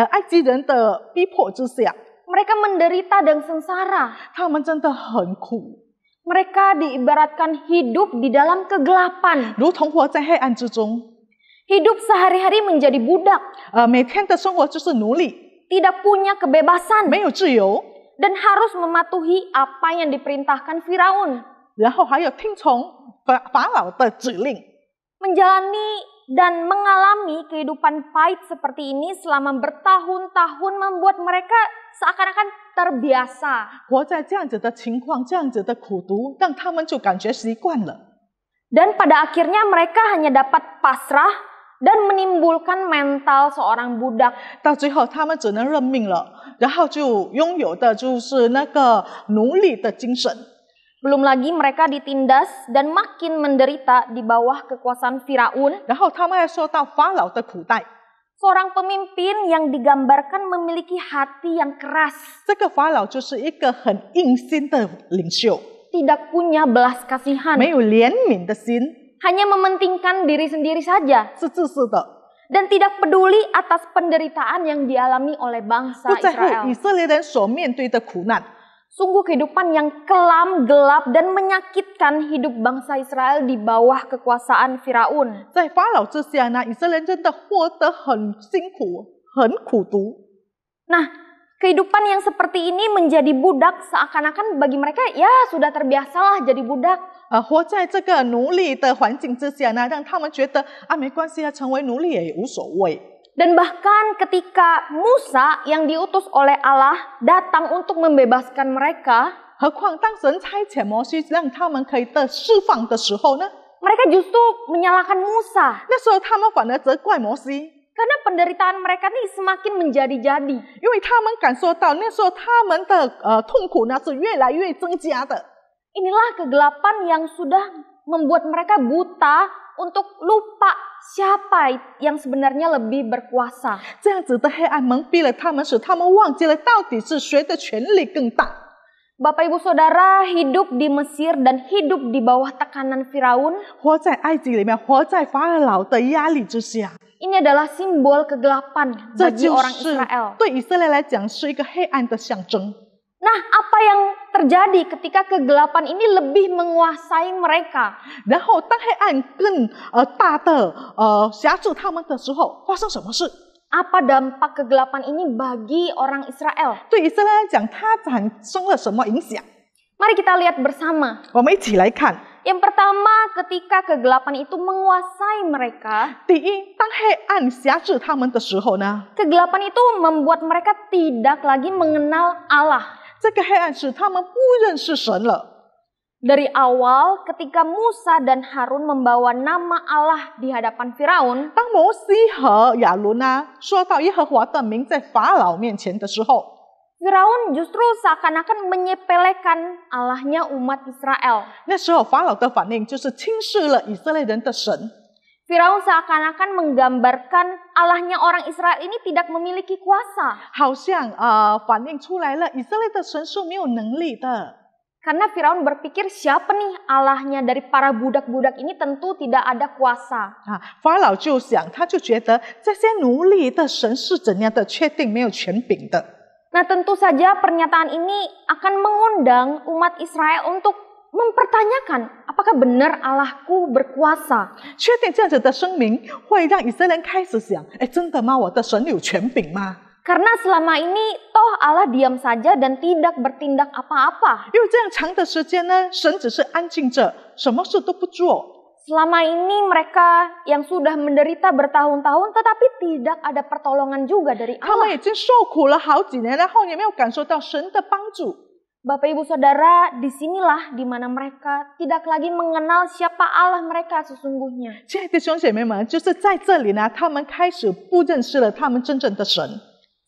埃及人的逼迫之下， Mereka menderita dan sengsara. 他们真的很苦， Mereka diibaratkan hidup di dalam kegelapan. 如同活在黑暗之中。 Hidup sehari-hari menjadi budak. 每天的生活就是奴隶， Tidak punya kebebasan. 没有自由， Dan harus mematuhi apa yang diperintahkan Firaun. 然后还有听从法老的指令。 Menjalani dan mengalami kehidupan pahit seperti ini selama bertahun-tahun membuat mereka seakan-akan terbiasa. 活在这样子的情况，这样子的苦读，让他们就感觉习惯了。 Dan pada akhirnya mereka hanya dapat pasrah dan menimbulkan mental seorang budak. 到最后，他们只能认命了，然后就拥有的就是那个奴隶的精神。 Belum lagi mereka ditindas dan makin menderita di bawah kekuasaan Firaun. 然后他们还说到法老的苦待， Seorang pemimpin yang digambarkan memiliki hati yang keras. 这个法老就是一个很硬心的领袖， Tidak punya belas kasihan. 没有怜悯的心， Hanya mementingkan diri sendiri saja. 是自私的， Dan tidak peduli atas penderitaan yang dialami oleh bangsa 不在乎 Israel. 以色列人所面对的苦难。 Sungguh kehidupan yang kelam, gelap, dan menyakitkan hidup bangsa Israel di bawah kekuasaan Firaun. 在法老之下呢，以色列人真的活得很辛苦，很苦读。 Nah, kehidupan yang seperti ini menjadi budak seakan-akan bagi mereka ya sudah terbiasalah jadi budak. 活在这个奴隶的环境之下呢，让他们觉得没关系啊，成为奴隶也无所谓。 Dan bahkan ketika Musa yang diutus oleh Allah datang untuk membebaskan mereka, 何况当神差遣摩西让他们可以得释放的时候呢， mereka justru menyalahkan Musa. 那时候他们反而责怪摩西， Karena penderitaan mereka ini semakin menjadi-jadi. 因为他们感受到那时候他们的痛苦呢是越来越增加的。 Inilah kegelapan yang sudah membuat mereka buta untuk lupa siapa yang sebenarnya lebih berkuasa. 这样子的黑暗蒙蔽了他们，使他们忘记了到底是谁的权力更大。 Bapak Ibu Saudara hidup di Mesir dan hidup di bawah tekanan Firaun. 活在埃及里面，活在法老的压力之下， Ini adalah simbol kegelapan 这 bagi 就 orang 是 Israel. 对以色列来讲是一个黑暗的象征。 Nah, apa yang terjadi ketika kegelapan ini lebih menguasai mereka? 然后当黑暗更大的辖制他们的时候，发生什么事？ Apa dampak kegelapan ini bagi orang Israel? 对以色列来讲，它产生了什么影响？ Mari kita lihat bersama. 我们一起来看。 Yang pertama, ketika kegelapan itu menguasai mereka, 第一，当黑暗辖制他们的时候呢， kegelapan itu membuat mereka tidak lagi mengenal Allah. 这个黑暗使他们不认识神了。 Dari awal, ketika Musa dan Harun membawa nama Allah di hadapan Firaun, 当摩西和亚伦说到耶和华的名在法老面前的时候， Firaun justru seakan-akan menyepelekan Allahnya umat Israel. 那时候法老的反应就是轻视了以色列人的神。 Firaun seakan-akan menggambarkan Allahnya orang Israel ini tidak memiliki kuasa. 好像反映出来了，以色列的神是没有能力的。 Karena Firaun berpikir siapa nih Allahnya dari para budak-budak ini tentu tidak ada kuasa. 法老就想，他就觉得这些奴隶的神是怎样的，确定没有权柄的。 Nah, tentu saja pernyataan ini akan mengundang umat Israel untuk mempertanyakan apakah benar Allahku berkuasa. 确定这样子的声明会让以色列人开始想，真的吗？我的神有权柄吗？ Karena selama ini toh Allah diam saja dan tidak bertindak apa-apa. 因为这样长的时间呢，神只是安静着，什么事都不做。Selama ini mereka yang sudah menderita bertahun-tahun tetapi tidak ada pertolongan juga dari 他们 Allah. 已经受苦了好几年，然后也没有感受到神的帮助。 Bapak Ibu Saudara, disinilah di mana mereka tidak lagi mengenal siapa Allah mereka sesungguhnya. 亲爱的弟兄姐妹们，就是在这里呢，他们开始不认识了他们真正的神，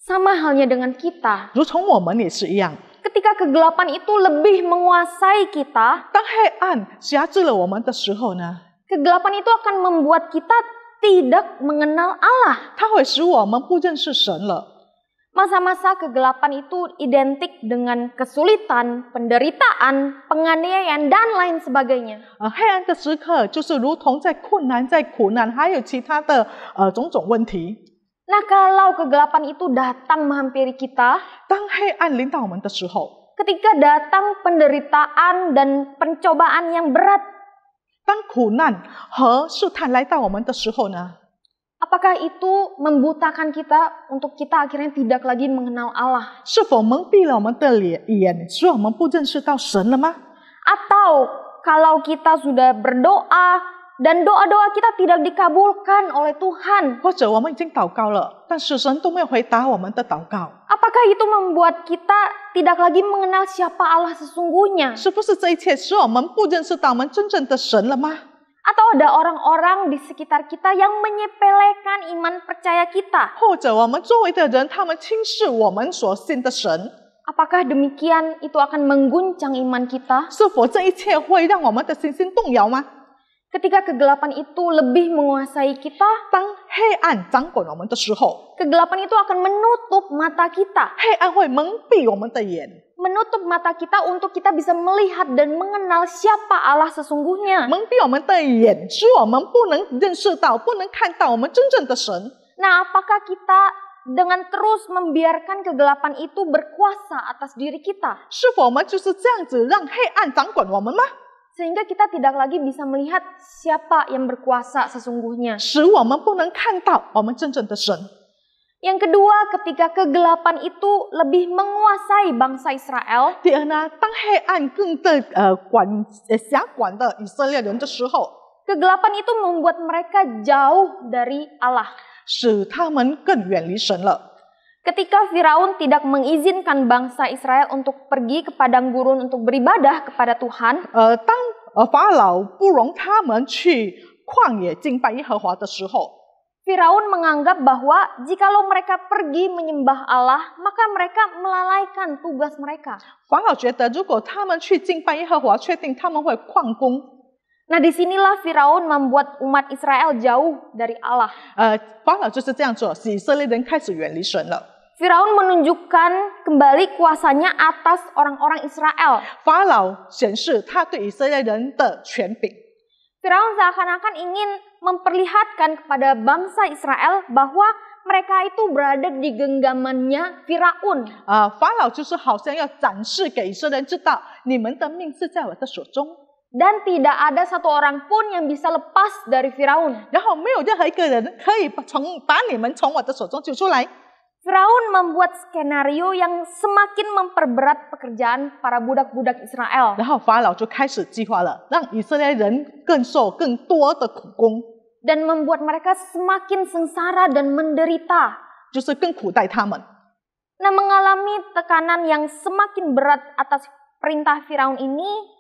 Sama halnya dengan kita. 如同我们也是一样。 Ketika kegelapan itu lebih menguasai kita, 当黑暗辖制了我们的时候呢， kegelapan itu akan membuat kita tidak mengenal Allah. 它会使我们不认识神了。 Masa-masa kegelapan itu identik dengan kesulitan, penderitaan, penganiayaan, dan lain sebagainya. 黑暗的时刻就是如同在困难、在苦难，还有其他的种种问题。 Nah, kalau kegelapan itu datang menghampiri kita, 当黑暗临到我们的时候， ketika datang penderitaan dan pencobaan yang berat, 当苦难和试探来到我们的时候呢， apakah itu membutakan kita untuk kita akhirnya tidak lagi mengenal Allah? 是否蒙蔽了我们的眼，使我们不认识到神了吗？ Atau kalau kita sudah berdoa dan doa-doa kita tidak dikabulkan oleh Tuhan, 或者我们已经祷告了，但是神都没有回答我们的祷告， apakah itu membuat kita tidak lagi mengenal siapa Allah sesungguhnya? 是不是这一切使我们不认识到我们真正的神了吗？ Atau ada orang-orang di sekitar kita yang menyepelekan iman percaya kita? 或者我们周围的人，他们轻视我们所信的神， Apakah demikian itu akan mengguncang iman kita? 是否这一切会让我们的信心动摇吗？ Ketika kegelapan itu lebih menguasai kita, 当黑暗掌管我们的时候， kegelapan itu akan menutup mata kita. 黑暗会蒙蔽我们的眼， Menutup mata kita untuk kita bisa melihat dan mengenal siapa Allah sesungguhnya. 蒙蔽我们的眼，使我们不能认识到、不能看到我们真正的神。 Nah, apakah kita dengan terus membiarkan kegelapan itu berkuasa atas diri kita? 是否我们就是这样子让黑暗掌管我们吗？ Sehingga kita tidak lagi bisa melihat siapa yang berkuasa sesungguhnya. 使我们不能看到我们真正的神。 Yang kedua, ketika kegelapan itu lebih menguasai bangsa Israel, 第二呢，当黑暗更的辖管的以色列人的时候， kegelapan itu membuat mereka jauh dari Allah. 使他们更远离神了。 Ketika Firaun tidak mengizinkan bangsa Israel untuk pergi ke padang gurun untuk beribadah kepada Tuhan, 当法老不容他们去旷野敬拜耶和华的时候， Firaun menganggap bahwa jikalau mereka pergi menyembah Allah, maka mereka melalaikan tugas mereka. 法老觉得如果他们去敬拜耶和华，确定他们会旷工。 Nah, disinilah Firaun membuat umat Israel jauh dari Allah. 法老就是这样做，使以色列人开始远离神了。 Firaun menunjukkan kembali kuasanya atas orang-orang Israel. 法老显示他对以色列人的权柄。 Firaun seakan-akan ingin memperlihatkan kepada bangsa Israel bahwa mereka itu berada di genggamannya Firaun. 法老就是好像要展示给以色列人知道，你们的命是在我的手中。 Dan tidak ada satu orang pun yang bisa lepas dari Firaun. 然后没有任何一个人可以把你们从我的手中救出来。 Firaun membuat skenario yang semakin memperberat pekerjaan para budak-budak Israel. 然后法老就开始计划了，让以色列人更受更多的苦工， Dan membuat mereka semakin sengsara dan menderita. 就是更苦待他们。 Nah, mengalami tekanan yang semakin berat atas perintah Firaun ini,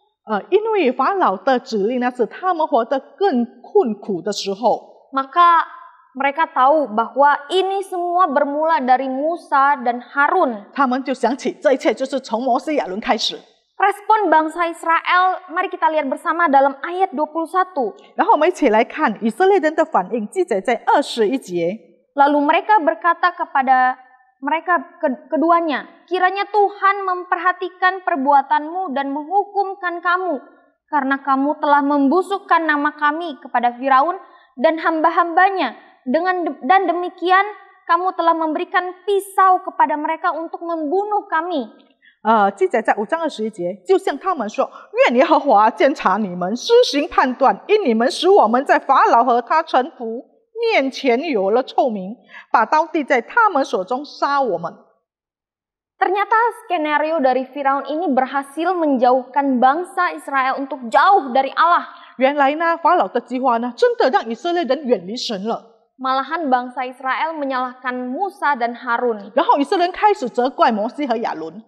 因为法老的指令呢，使他们活得更困苦的时候， maka mereka tahu bahwa ini semua bermula dari Musa dan Harun. 他们就想起这一切就是从摩西亚伦开始。 Respon bangsa Israel, mari kita lihat bersama dalam ayat 21. 然后我们一起来看以色列人的反应，记载在21节。 Lalu mereka berkata kepada mereka keduanya, kiranya Tuhan memperhatikan perbuatanmu dan menghukumkan kamu, karena kamu telah membusukkan nama kami kepada Firaun dan hamba-hambanya, dan demikian kamu telah memberikan pisau kepada mereka untuk membunuh kami. 记载在5章21节，就向他们说：愿耶和华监察你们，施行判断，因你们使我们在法老和他臣仆面前有了臭名，把刀递在他们手中杀我们。 Ternyata skenario dari Firaun ini berhasil menjauhkan bangsa Israel untuk jauh dari Allah. 原来呢，法老的计划呢，真的让以色列人远离神了。 Malahan bangsa Israel menyalahkan Musa dan Harun. 然后以色列人开始责怪摩西和亚伦。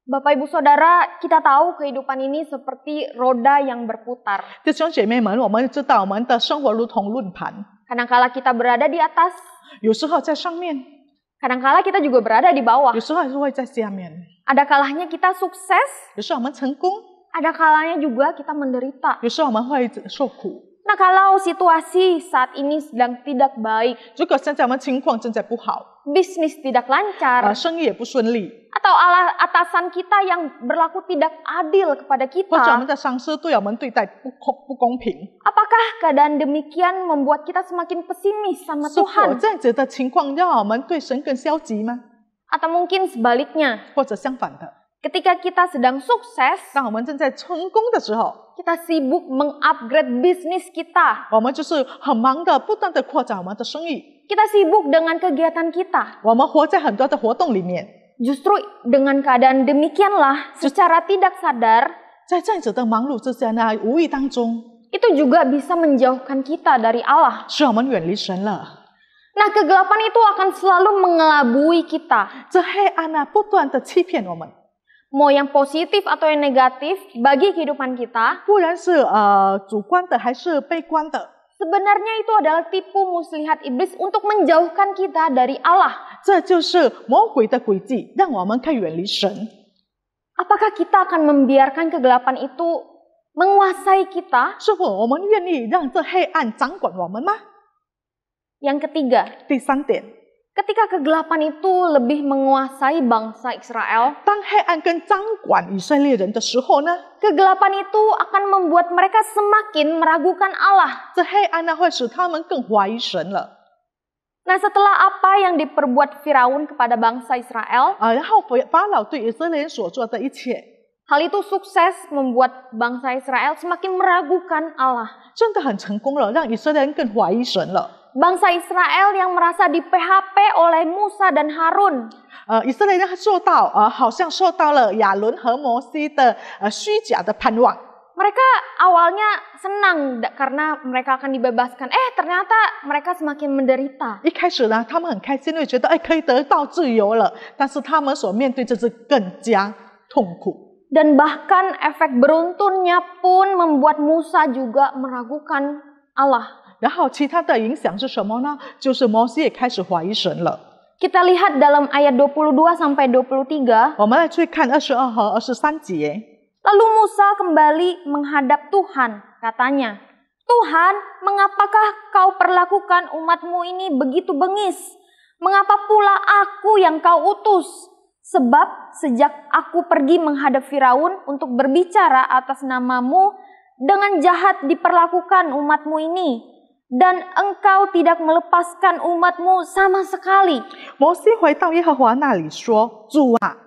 Bapak Ibu Saudara, kita tahu kehidupan ini seperti roda yang berputar. 弟兄姐妹们，我们知道我们的生活如同论盘， Kadangkala kita berada di atas, 有时候在上面， kadangkala kita juga berada di bawah. 有时候还是会在下面。 Ada kalahnya kita sukses, 有时候我们成功， ada kalanya juga kita menderita. 有时候我们会受苦。 Nah, kalau situasi saat ini sedang tidak baik, 如果现在我们情况正在不好， bisnis tidak lancar, 生意也不顺利， atau atasan kita yang berlaku tidak adil kepada 或者我们 kita, 的上司对我们对待不公平， apakah keadaan demikian membuat kita semakin pesimis sama 是否 Tuhan? 这样子的情况让我们对神更消极吗？ Atau mungkin sebaliknya, 或者相反的， ketika kita sedang sukses, 当我们正在成功的时候， kita sibuk mengupgrade bisnis kita. 我们就是很忙的，不断的扩展我们的生意， Kita sibuk dengan kegiatan kita. 我们活在很多的活动里面。 Justru dengan keadaan demikianlah, secara tidak sadar, 在这样子的忙碌之下呢，无意当中， itu juga bisa menjauhkan kita dari Allah. 使我们远离神了。 Nah, kegelapan itu akan selalu mengelabui kita. 这黑暗呢，不断的欺骗我们， Mau yang positif atau yang negatif bagi kehidupan kita, 不然是主观的还是悲观的。 sebenarnya itu adalah tipu muslihat iblis untuk menjauhkan kita dari Allah. 这就是魔鬼的诡计，让我们可以远离神。 Apakah kita akan membiarkan kegelapan itu menguasai kita? 是否我们愿意让这黑暗掌管我们吗？ Yang ketiga, 第三点， ketika kegelapan itu lebih menguasai bangsa Israel, 当黑暗跟掌管以色列人的时候呢， kegelapan itu akan membuat mereka semakin meragukan Allah. 这黑暗呢会使他们更怀疑神了。 Nah, setelah apa yang diperbuat Firaun kepada bangsa Israel, 然后法老对以色列人所做的一切， hal itu sukses membuat bangsa Israel semakin meragukan Allah. 真的很成功了，让以色列人更怀疑神了。 Bangsa Israel yang merasa di PHP oleh Musa dan Harun. 以色列人好像受到了亚伦和摩西的虚假的盼望。 Mereka awalnya senang karena mereka akan dibebaskan. Ternyata mereka semakin menderita. 一开始呢，他们很开心，因为觉得可以得到自由了，但是他们所面对这是更加痛苦。 Dan bahkan efek beruntunnya pun membuat Musa juga meragukan Allah. 然后其他的影响是什么呢？就是摩西也开始怀疑神了。 Kita lihat dalam ayat 22 sampai 23. 我们来去看22和23节。 Lalu Musa kembali menghadap Tuhan, katanya, Tuhan, mengapakah kau perlakukan umatmu ini begitu bengis? Mengapa pula aku yang kau utus? Sebab sejak aku pergi menghadap Firaun untuk berbicara atas namamu, dengan jahat diperlakukan umatmu ini. Dan engkau tidak melepaskan umatmu sama sekali. 摩西回到耶和华那里说：“主啊，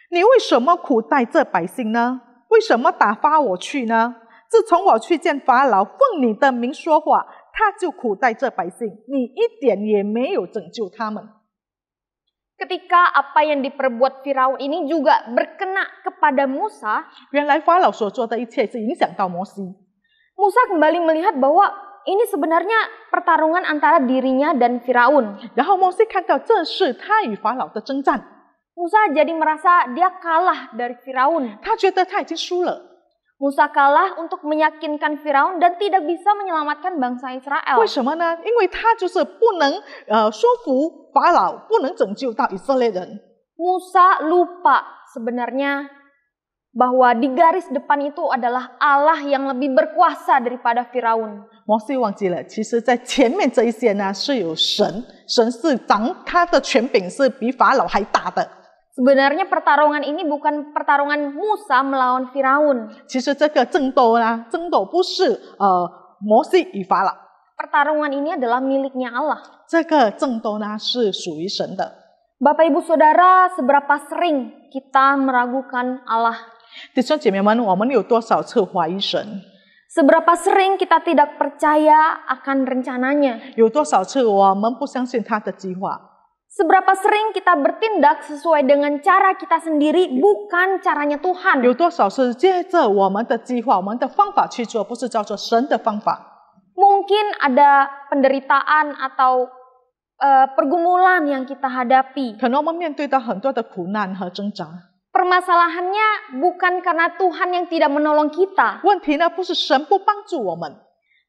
你为什么苦待这百姓呢？为什么打发我去呢？自从我去见法老，奉你的名说话，他就苦待这百姓，你一点也没有拯救他们。” Ketika apa yang diperbuat Firaun ini juga berkena kepada Musa, 原来法老所做的一切是影响到摩西。 Musa kembali melihat bahwa ini sebenarnya pertarungan antara dirinya dan Firaun. 然后摩西看到这是他与法老的征战， Musa jadi merasa dia kalah dari Firaun. 他觉得他已经输了。 Musa kalah untuk meyakinkan Firaun dan tidak bisa menyelamatkan bangsa Israel. 为什么呢？因为他就是不能说服法老，不能拯救到以色列人。 Musa lupa sebenarnya bahwa di garis depan itu adalah Allah yang lebih berkuasa daripada Firaun. 摩西忘记了，其实在前面这一些呢是有神，神是他的权柄是比法老还大的。 Sebenarnya pertarungan ini bukan pertarungan Musa melawan Firaun. 其实这个争斗呢，争斗不是摩西与法老， Pertarungan ini adalah miliknya Allah. 这个争斗呢是属于神的。 Bapak Ibu Saudara, seberapa sering kita meragukan Allah? 弟兄姐妹们，我们有多少次怀疑神？ Seberapa sering kita tidak percaya akan rencananya? 有多少次我们不相信他的计划？ Seberapa sering kita bertindak sesuai dengan cara kita sendiri, bukan caranya Tuhan. 有多少是接着我们的计划、我们的方法去做，不是照着神的方法？ Mungkin ada penderitaan atau pergumulan yang kita hadapi. 可能我们面对到很多的苦难和挣扎。 Permasalahannya bukan karena Tuhan yang tidak menolong kita. 问题呢，不是神不帮助我们，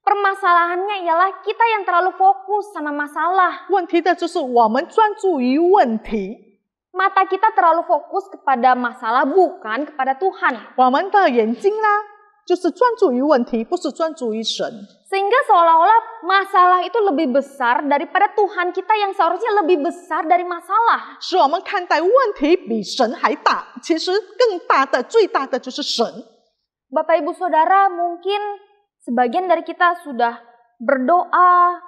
Permasalahannya ialah kita yang terlalu fokus sama masalah. 问题的就是我们专注于问题， Mata kita terlalu fokus kepada masalah, bukan kepada Tuhan. 我们的眼睛呢，就是专注于问题，不是专注于神。 Sehingga seolah-olah masalah itu lebih besar daripada Tuhan kita yang seharusnya lebih besar dari masalah. 使我们看待问题比神还大，其实更大的、最大的就是神。 Bapak Ibu Saudara, mungkin sebagian dari kita sudah berdoa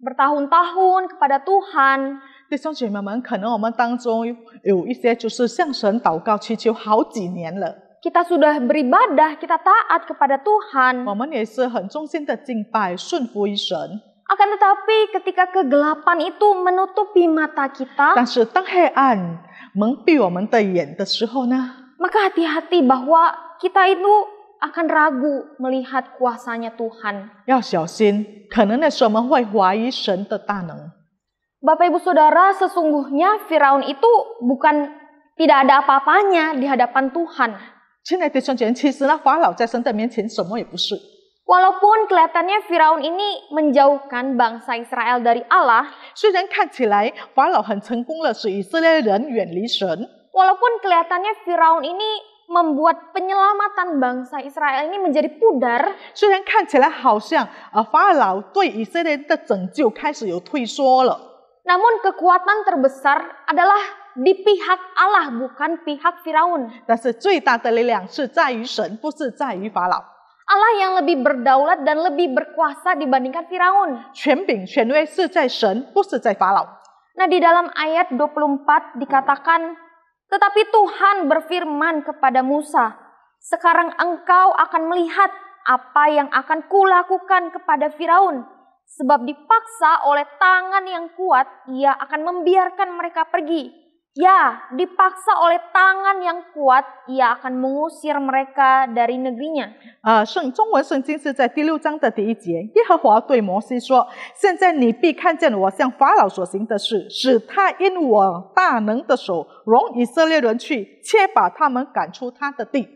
bertahun-tahun kepada Tuhan. 弟兄姐妹们，可能我们当中有一些就是向神祷告祈求好几年了， Kita sudah beribadah, kita taat kepada Tuhan. 我们也是很忠心的敬拜、顺服于神。 Akan tetapi ketika kegelapan itu menutupi mata kita, 但是当黑暗蒙蔽我们的眼的时候呢， maka hati-hati bahwa kita itu akan ragu melihat kuasanya Tuhan. 要小心，可能那时候我们会怀疑神的大能。 Bapak Ibu Saudara, sesungguhnya Firaun itu bukan tidak ada apa-apanya di hadapan Tuhan. 亲爱的弟兄姐妹，其实呢，法老在神的面前什么也不是。 Walaupun kelihatannya Firaun ini menjauhkan bangsa Israel dari Allah, 虽然看起来法老很成功了，使以色列人远离神， walaupun kelihatannya Firaun ini membuat penyelamatan bangsa Israel ini menjadi pudar, 虽然看起来好像法老对以色列人的拯救开始有退缩了， namun kekuatan terbesar adalah di pihak Allah, bukan pihak Firaun. 但是最大的力量是在于神，不是在于法老。 Allah yang lebih berdaulat dan lebih berkuasa dibandingkan Firaun. 权柄、权威是在神，不是在法老。 Nah, di dalam ayat 24 dikatakan, tetapi Tuhan berfirman kepada Musa, sekarang engkau akan melihat apa yang akan kulakukan kepada Firaun. Sebab dipaksa oleh tangan yang kuat, ia akan membiarkan mereka pergi. Ya, dipaksa oleh tangan yang kuat, ia akan mengusir mereka dari negerinya. 中文圣经是在第6章的第1节，耶和华对摩西说：“现在你必看见我向法老所行的事，使他因我大能的手容以色列人去，且把他们赶出他的地。”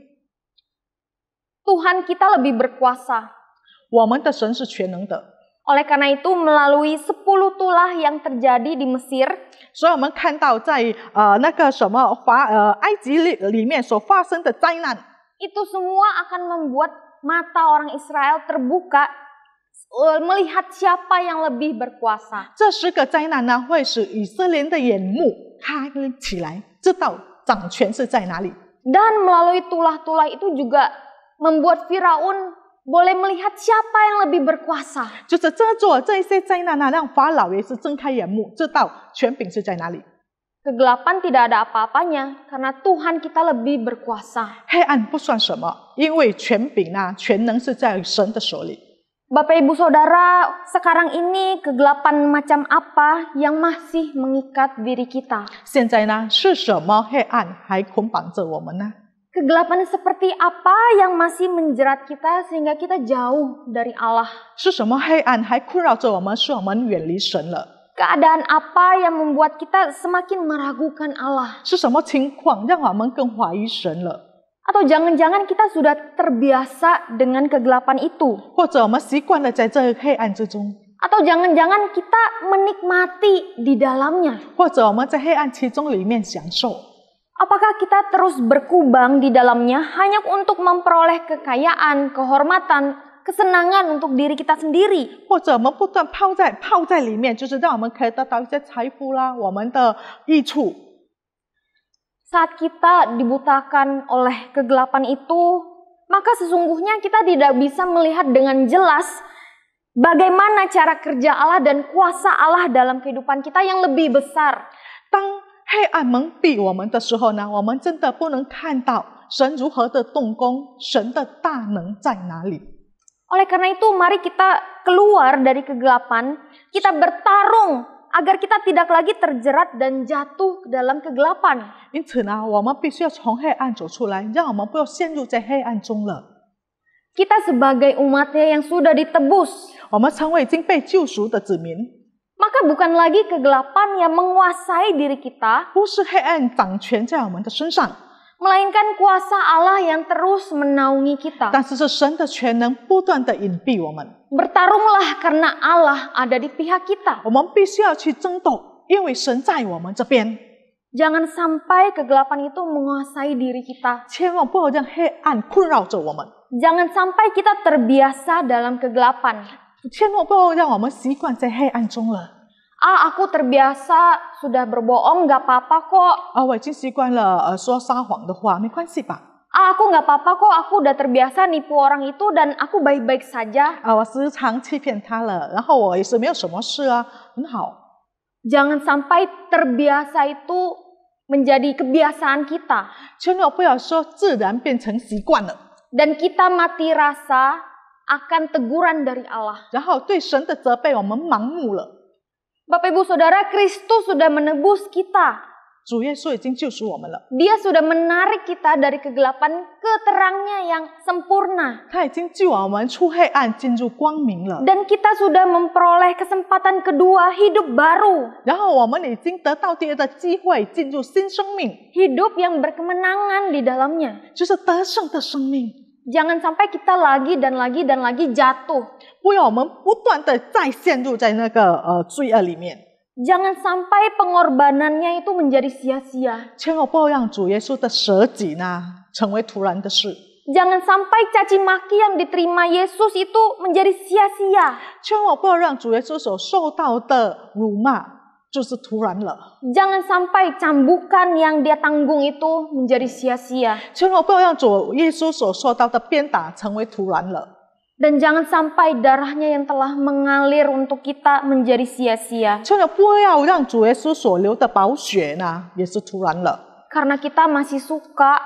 Tuhan kita lebih berkuasa. 我们的神是全能的， Oleh karena itu melalui 10 tulah yang terjadi di Mesir, 所以我们看到在那个什么埃及里面所发生的灾难， itu semua akan membuat mata orang Israel terbuka melihat siapa yang lebih berkuasa. 这10个灾难呢，会使以色列人的眼目开起来，知道掌权是在哪里。 Dan melalui tulah-tulah itu juga membuat Firaun boleh melihat siapa yang lebih berkuasa. 就是这一些灾难呢，让法老也是睁开眼目，知道权柄是在哪里。 Kegelapan tidak ada apa-apanya karena Tuhan kita lebih berkuasa. 黑暗不算什么，因为权柄呢，全能是在神的手里。 Bapak Ibu Saudara, sekarang ini kegelapan macam apa yang masih mengikat diri kita? 现在呢，是什么黑暗还捆绑着我们呢？ Kegelapan seperti apa yang masih menjerat kita sehingga kita jauh dari Allah? 是什么黑暗还困扰着我们，使我们远离神了？ Keadaan apa yang membuat kita semakin meragukan Allah? 是什么情况让我们更怀疑神了？ Atau jangan-jangan kita sudah terbiasa dengan kegelapan itu? 或者我们习惯了在这黑暗之中？ Atau jangan-jangan kita menikmati di dalamnya? 或者我们在黑暗其中里面享受？ Apakah kita terus berkubang di dalamnya hanya untuk memperoleh kekayaan, kehormatan, kesenangan untuk diri kita sendiri? 或者我们不断泡在里面，就是让我们可以得到一些财富啦，我们的益处。 Saat kita dibutakan oleh kegelapan itu, maka sesungguhnya kita tidak bisa melihat dengan jelas bagaimana cara kerja Allah dan kuasa Allah dalam kehidupan kita yang lebih besar. 当黑暗蒙蔽我们的时候呢，我们真的不能看到神如何的动工，神的大能在哪里。 Oleh karena itu, mari kita keluar dari kegelapan, kita bertarung agar kita tidak lagi terjerat dan jatuh ke dalam kegelapan. 因此呢，我们必须要从黑暗走出来，让我们不要陷入在黑暗中了。 Kita sebagai umatnya yang sudah ditebus, 我们成为已经被救赎的子民， maka bukan lagi kegelapan yang menguasai diri kita, 不是黑暗掌权在我们的身上， melainkan kuasa Allah yang terus menaungi kita. 但是是神的全能不断的隐蔽我们。 Bertarunglah karena Allah ada di pihak kita. 我们必须要去争斗，因为神在我们这边。 Jangan sampai kegelapan itu menguasai diri kita. 千万不要让黑暗困扰着我们， Jangan sampai kita terbiasa dalam kegelapan. 千万不要让我们习惯在黑暗中了。 Aku terbiasa sudah berbohong, gak apa-apa kok. 我已经习惯了说撒谎的话，没关系吧？ Aku gak apa-apa kok, aku udah terbiasa nipu orang itu dan aku baik-baik saja. 我时常欺骗他了，然后我也是没有什么事啊，很好。 Jangan sampai terbiasa itu menjadi kebiasaan kita. 千万不要说自然变成习惯了， Dan kita mati rasa akan teguran dari Allah. 然后对神的责备我们盲目了。 Bapak Ibu Saudara, Kristus sudah menebus kita. 主耶稣已经救赎我们了， Dia sudah menarik kita dari kegelapan ke terangnya yang sempurna. 他已经救我们出黑暗进入光明了， Dan kita sudah memperoleh kesempatan kedua hidup baru. 然后我们已经得到第二的机会进入新生命， Hidup yang berkemenangan di dalamnya. 就是得胜的生命。 Jangan sampai kita lagi dan lagi jatuh. 不要我们不断的再陷入在那个罪恶里面， Jangan sampai pengorbanannya itu menjadi sia-sia. 千万不要让主耶稣的舍己呢成为突然的事， Jangan sampai caci maki yang diterima Yesus itu menjadi sia-sia. 千万不要让主耶稣所受到的辱骂就是突然了， Jangan sampai cambukan yang dia tanggung itu menjadi sia-sia. 千万不要让主耶稣所受到的鞭打成为突然了。 Dan jangan sampai darahnya yang telah mengalir untuk kita menjadi sia-sia. 千万不要让主耶稣所流的宝血呢，也是突然了， Karena kita masih suka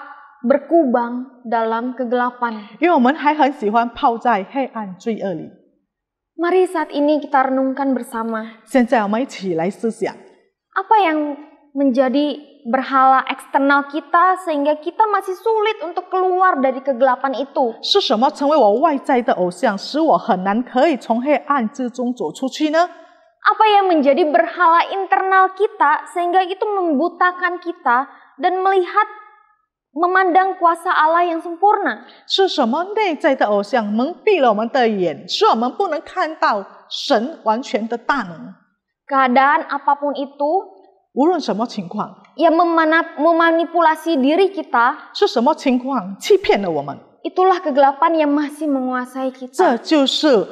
berkubang dalam kegelapan. 因为我们还很喜欢泡在黑暗罪恶里。 Mari saat ini kita renungkan bersama. 现在我们一起来思想， Apa yang menjadi berhala eksternal kita sehingga kita masih sulit untuk keluar dari kegelapan itu? 是什么成为我外在的偶像，使我很难可以从黑暗之中走出去呢？ Apa yang menjadi berhala internal kita sehingga itu membutakan kita dan memandang kuasa Allah yang sempurna? 是什么内在的偶像蒙蔽了我们的眼，使我们不能看到神完全的大能？ Keadaan apapun itu 无论什么情况， yang memanipulasi diri kita, 是什么情况欺骗了我们， itulah kegelapan yang masih menguasai 这 kita. 就是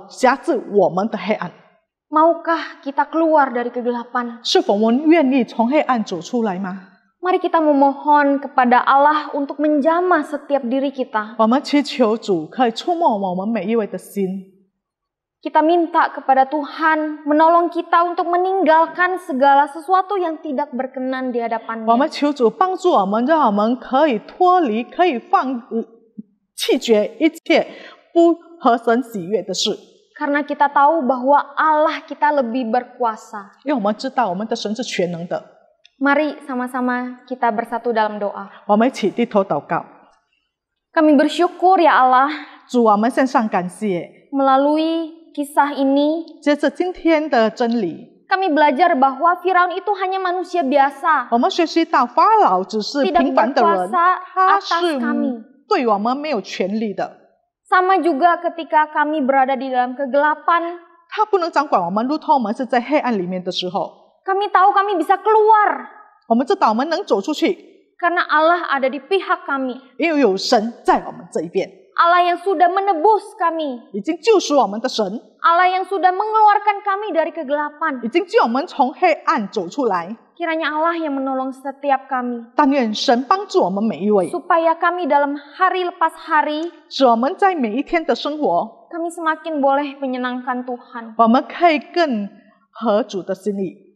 辖制我们的黑暗。 Maukah kita keluar dari kegelapan? 是否我们愿意从黑暗走出来吗？ Mari kita memohon kepada Allah untuk menjamah setiap diri kita. 我们祈求主可以触摸我们每一位的心。 Kita minta kepada Tuhan menolong kita untuk meninggalkan segala sesuatu yang tidak berkenan di 我 hadapannya. 们求主帮助我们，让我们可以脱离，可以弃绝一切不合神喜悦的事。 Karena kita tahu bahwa Allah kita lebih berkuasa. 因为我们知道我们的神是全能的。 Mari sama-sama kita bersatu dalam doa. 我们一起低头祷告。 Kami bersyukur ya Allah, 主，我们献上感谢。 melalui kisah ini 接着今天的真理， kami belajar bahwa Firaun itu hanya manusia biasa, 我们学习到法老只是 tidak 平凡的人， berkuasa 他 atas 是 kami. 对我们没有权利的， Sama juga ketika kami berada di dalam kegelapan, 他不能掌管我们，如同我们是在黑暗里面的时候， kami tahu kami bisa keluar 我们知道我们能走出去， karena Allah ada di pihak kami. 因为有神在我们这一边， Allah yang sudah menebus kami, 已经救赎我们的神， Allah yang sudah mengeluarkan kami dari kegelapan. 已经救我们从黑暗走出来。 Kiranya Allah yang menolong setiap kami, 但愿神帮助我们每一位， supaya kami dalam hari lepas hari, 使我们在每一天的生活， kami semakin boleh menyenangkan Tuhan. 我们可以更合主的心意。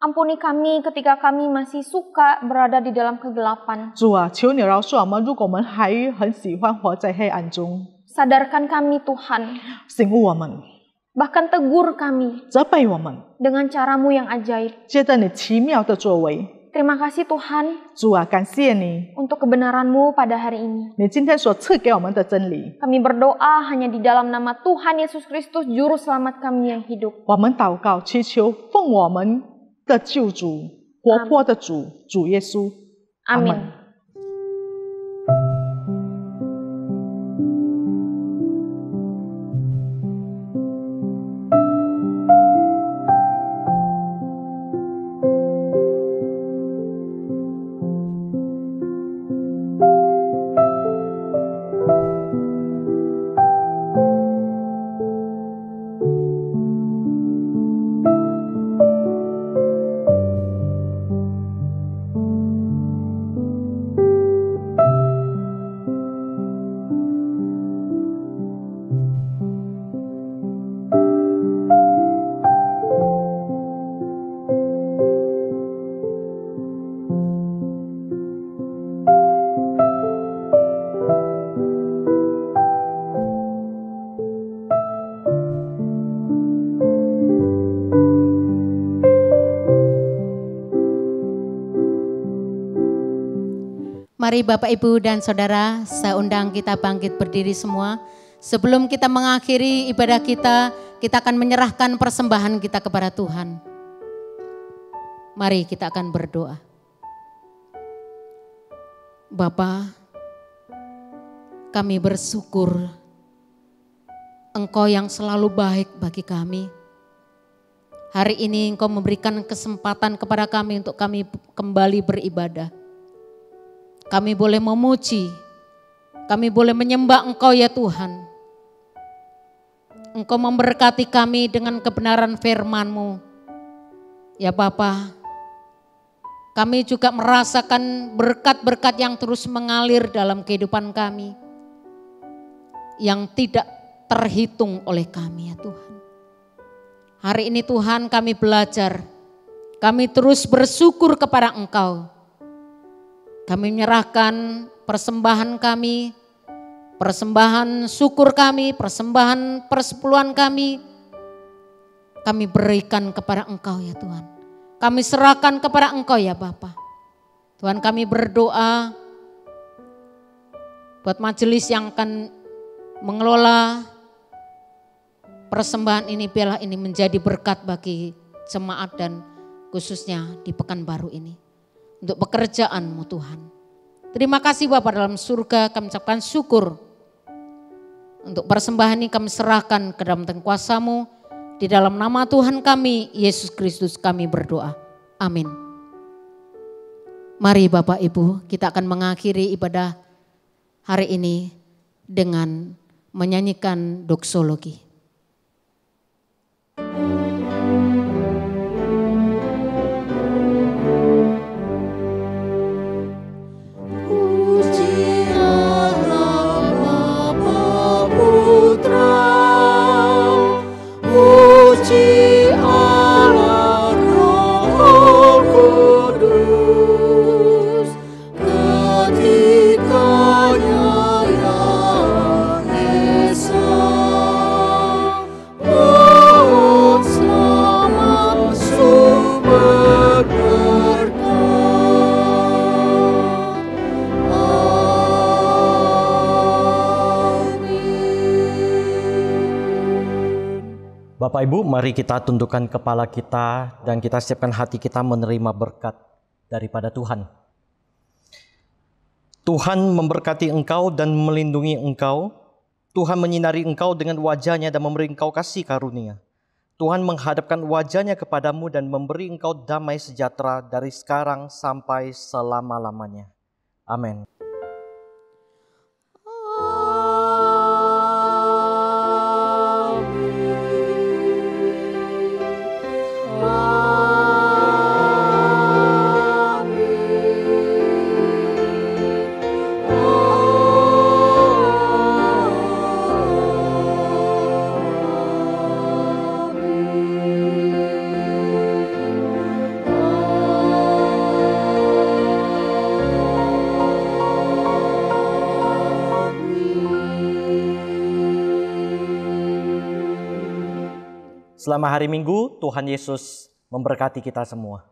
Ampuni kami ketika kami masih suka berada di dalam kegelapan. 主啊，求你饶恕我们，如果我们还很喜欢活在黑暗中， Sadarkan kami Tuhan, 醒悟我们， bahkan tegur kami 责备我们， dengan caramu yang ajaib. 接着你奇妙的作为。 Terima kasih Tuhan 主啊，感谢你， untuk kebenaran-Mu pada hari ini. 你今天所赐给我们的真理。 Kami berdoa hanya di dalam nama Tuhan Yesus Kristus, Juru Selamat kami yang hidup. 我们祷告，祈求奉我们的救主、活泼的主、主耶稣。 Amin. Mari Bapak Ibu dan Saudara, saya undang kita bangkit berdiri semua. Sebelum kita mengakhiri ibadah kita akan menyerahkan persembahan kita kepada Tuhan. Mari kita akan berdoa. Bapa, kami bersyukur Engkau yang selalu baik bagi kami. Hari ini Engkau memberikan kesempatan kepada kami untuk kami kembali beribadah. Kami boleh memuji, kami boleh menyembah Engkau ya Tuhan. Engkau memberkati kami dengan kebenaran firman-Mu. Ya Bapa, kami juga merasakan berkat-berkat yang terus mengalir dalam kehidupan kami. Yang tidak terhitung oleh kami ya Tuhan. Hari ini Tuhan kami belajar, kami terus bersyukur kepada Engkau. Kami menyerahkan persembahan kami, persembahan syukur kami, persembahan persepuluhan kami berikan kepada Engkau ya Tuhan. Kami serahkan kepada Engkau ya Bapa. Tuhan kami berdoa buat majelis yang akan mengelola persembahan ini, biarlah ini menjadi berkat bagi jemaat dan khususnya di Pekanbaru ini. Untuk pekerjaan-Mu Tuhan. Terima kasih Bapa dalam surga, kami ucapkan syukur. Untuk persembahan ini kami serahkan ke dalam kuasa-Mu. Di dalam nama Tuhan kami, Yesus Kristus kami berdoa. Amin. Mari Bapak Ibu, kita akan mengakhiri ibadah hari ini dengan menyanyikan doksologi. Bapak Ibu, mari kita tundukkan kepala kita dan kita siapkan hati kita menerima berkat daripada Tuhan. Tuhan memberkati engkau dan melindungi engkau. Tuhan menyinari engkau dengan wajah-Nya dan memberi engkau kasih karunia. Tuhan menghadapkan wajah-Nya kepadamu dan memberi engkau damai sejahtera dari sekarang sampai selama-lamanya. Amin. Selama hari Minggu, Tuhan Yesus memberkati kita semua.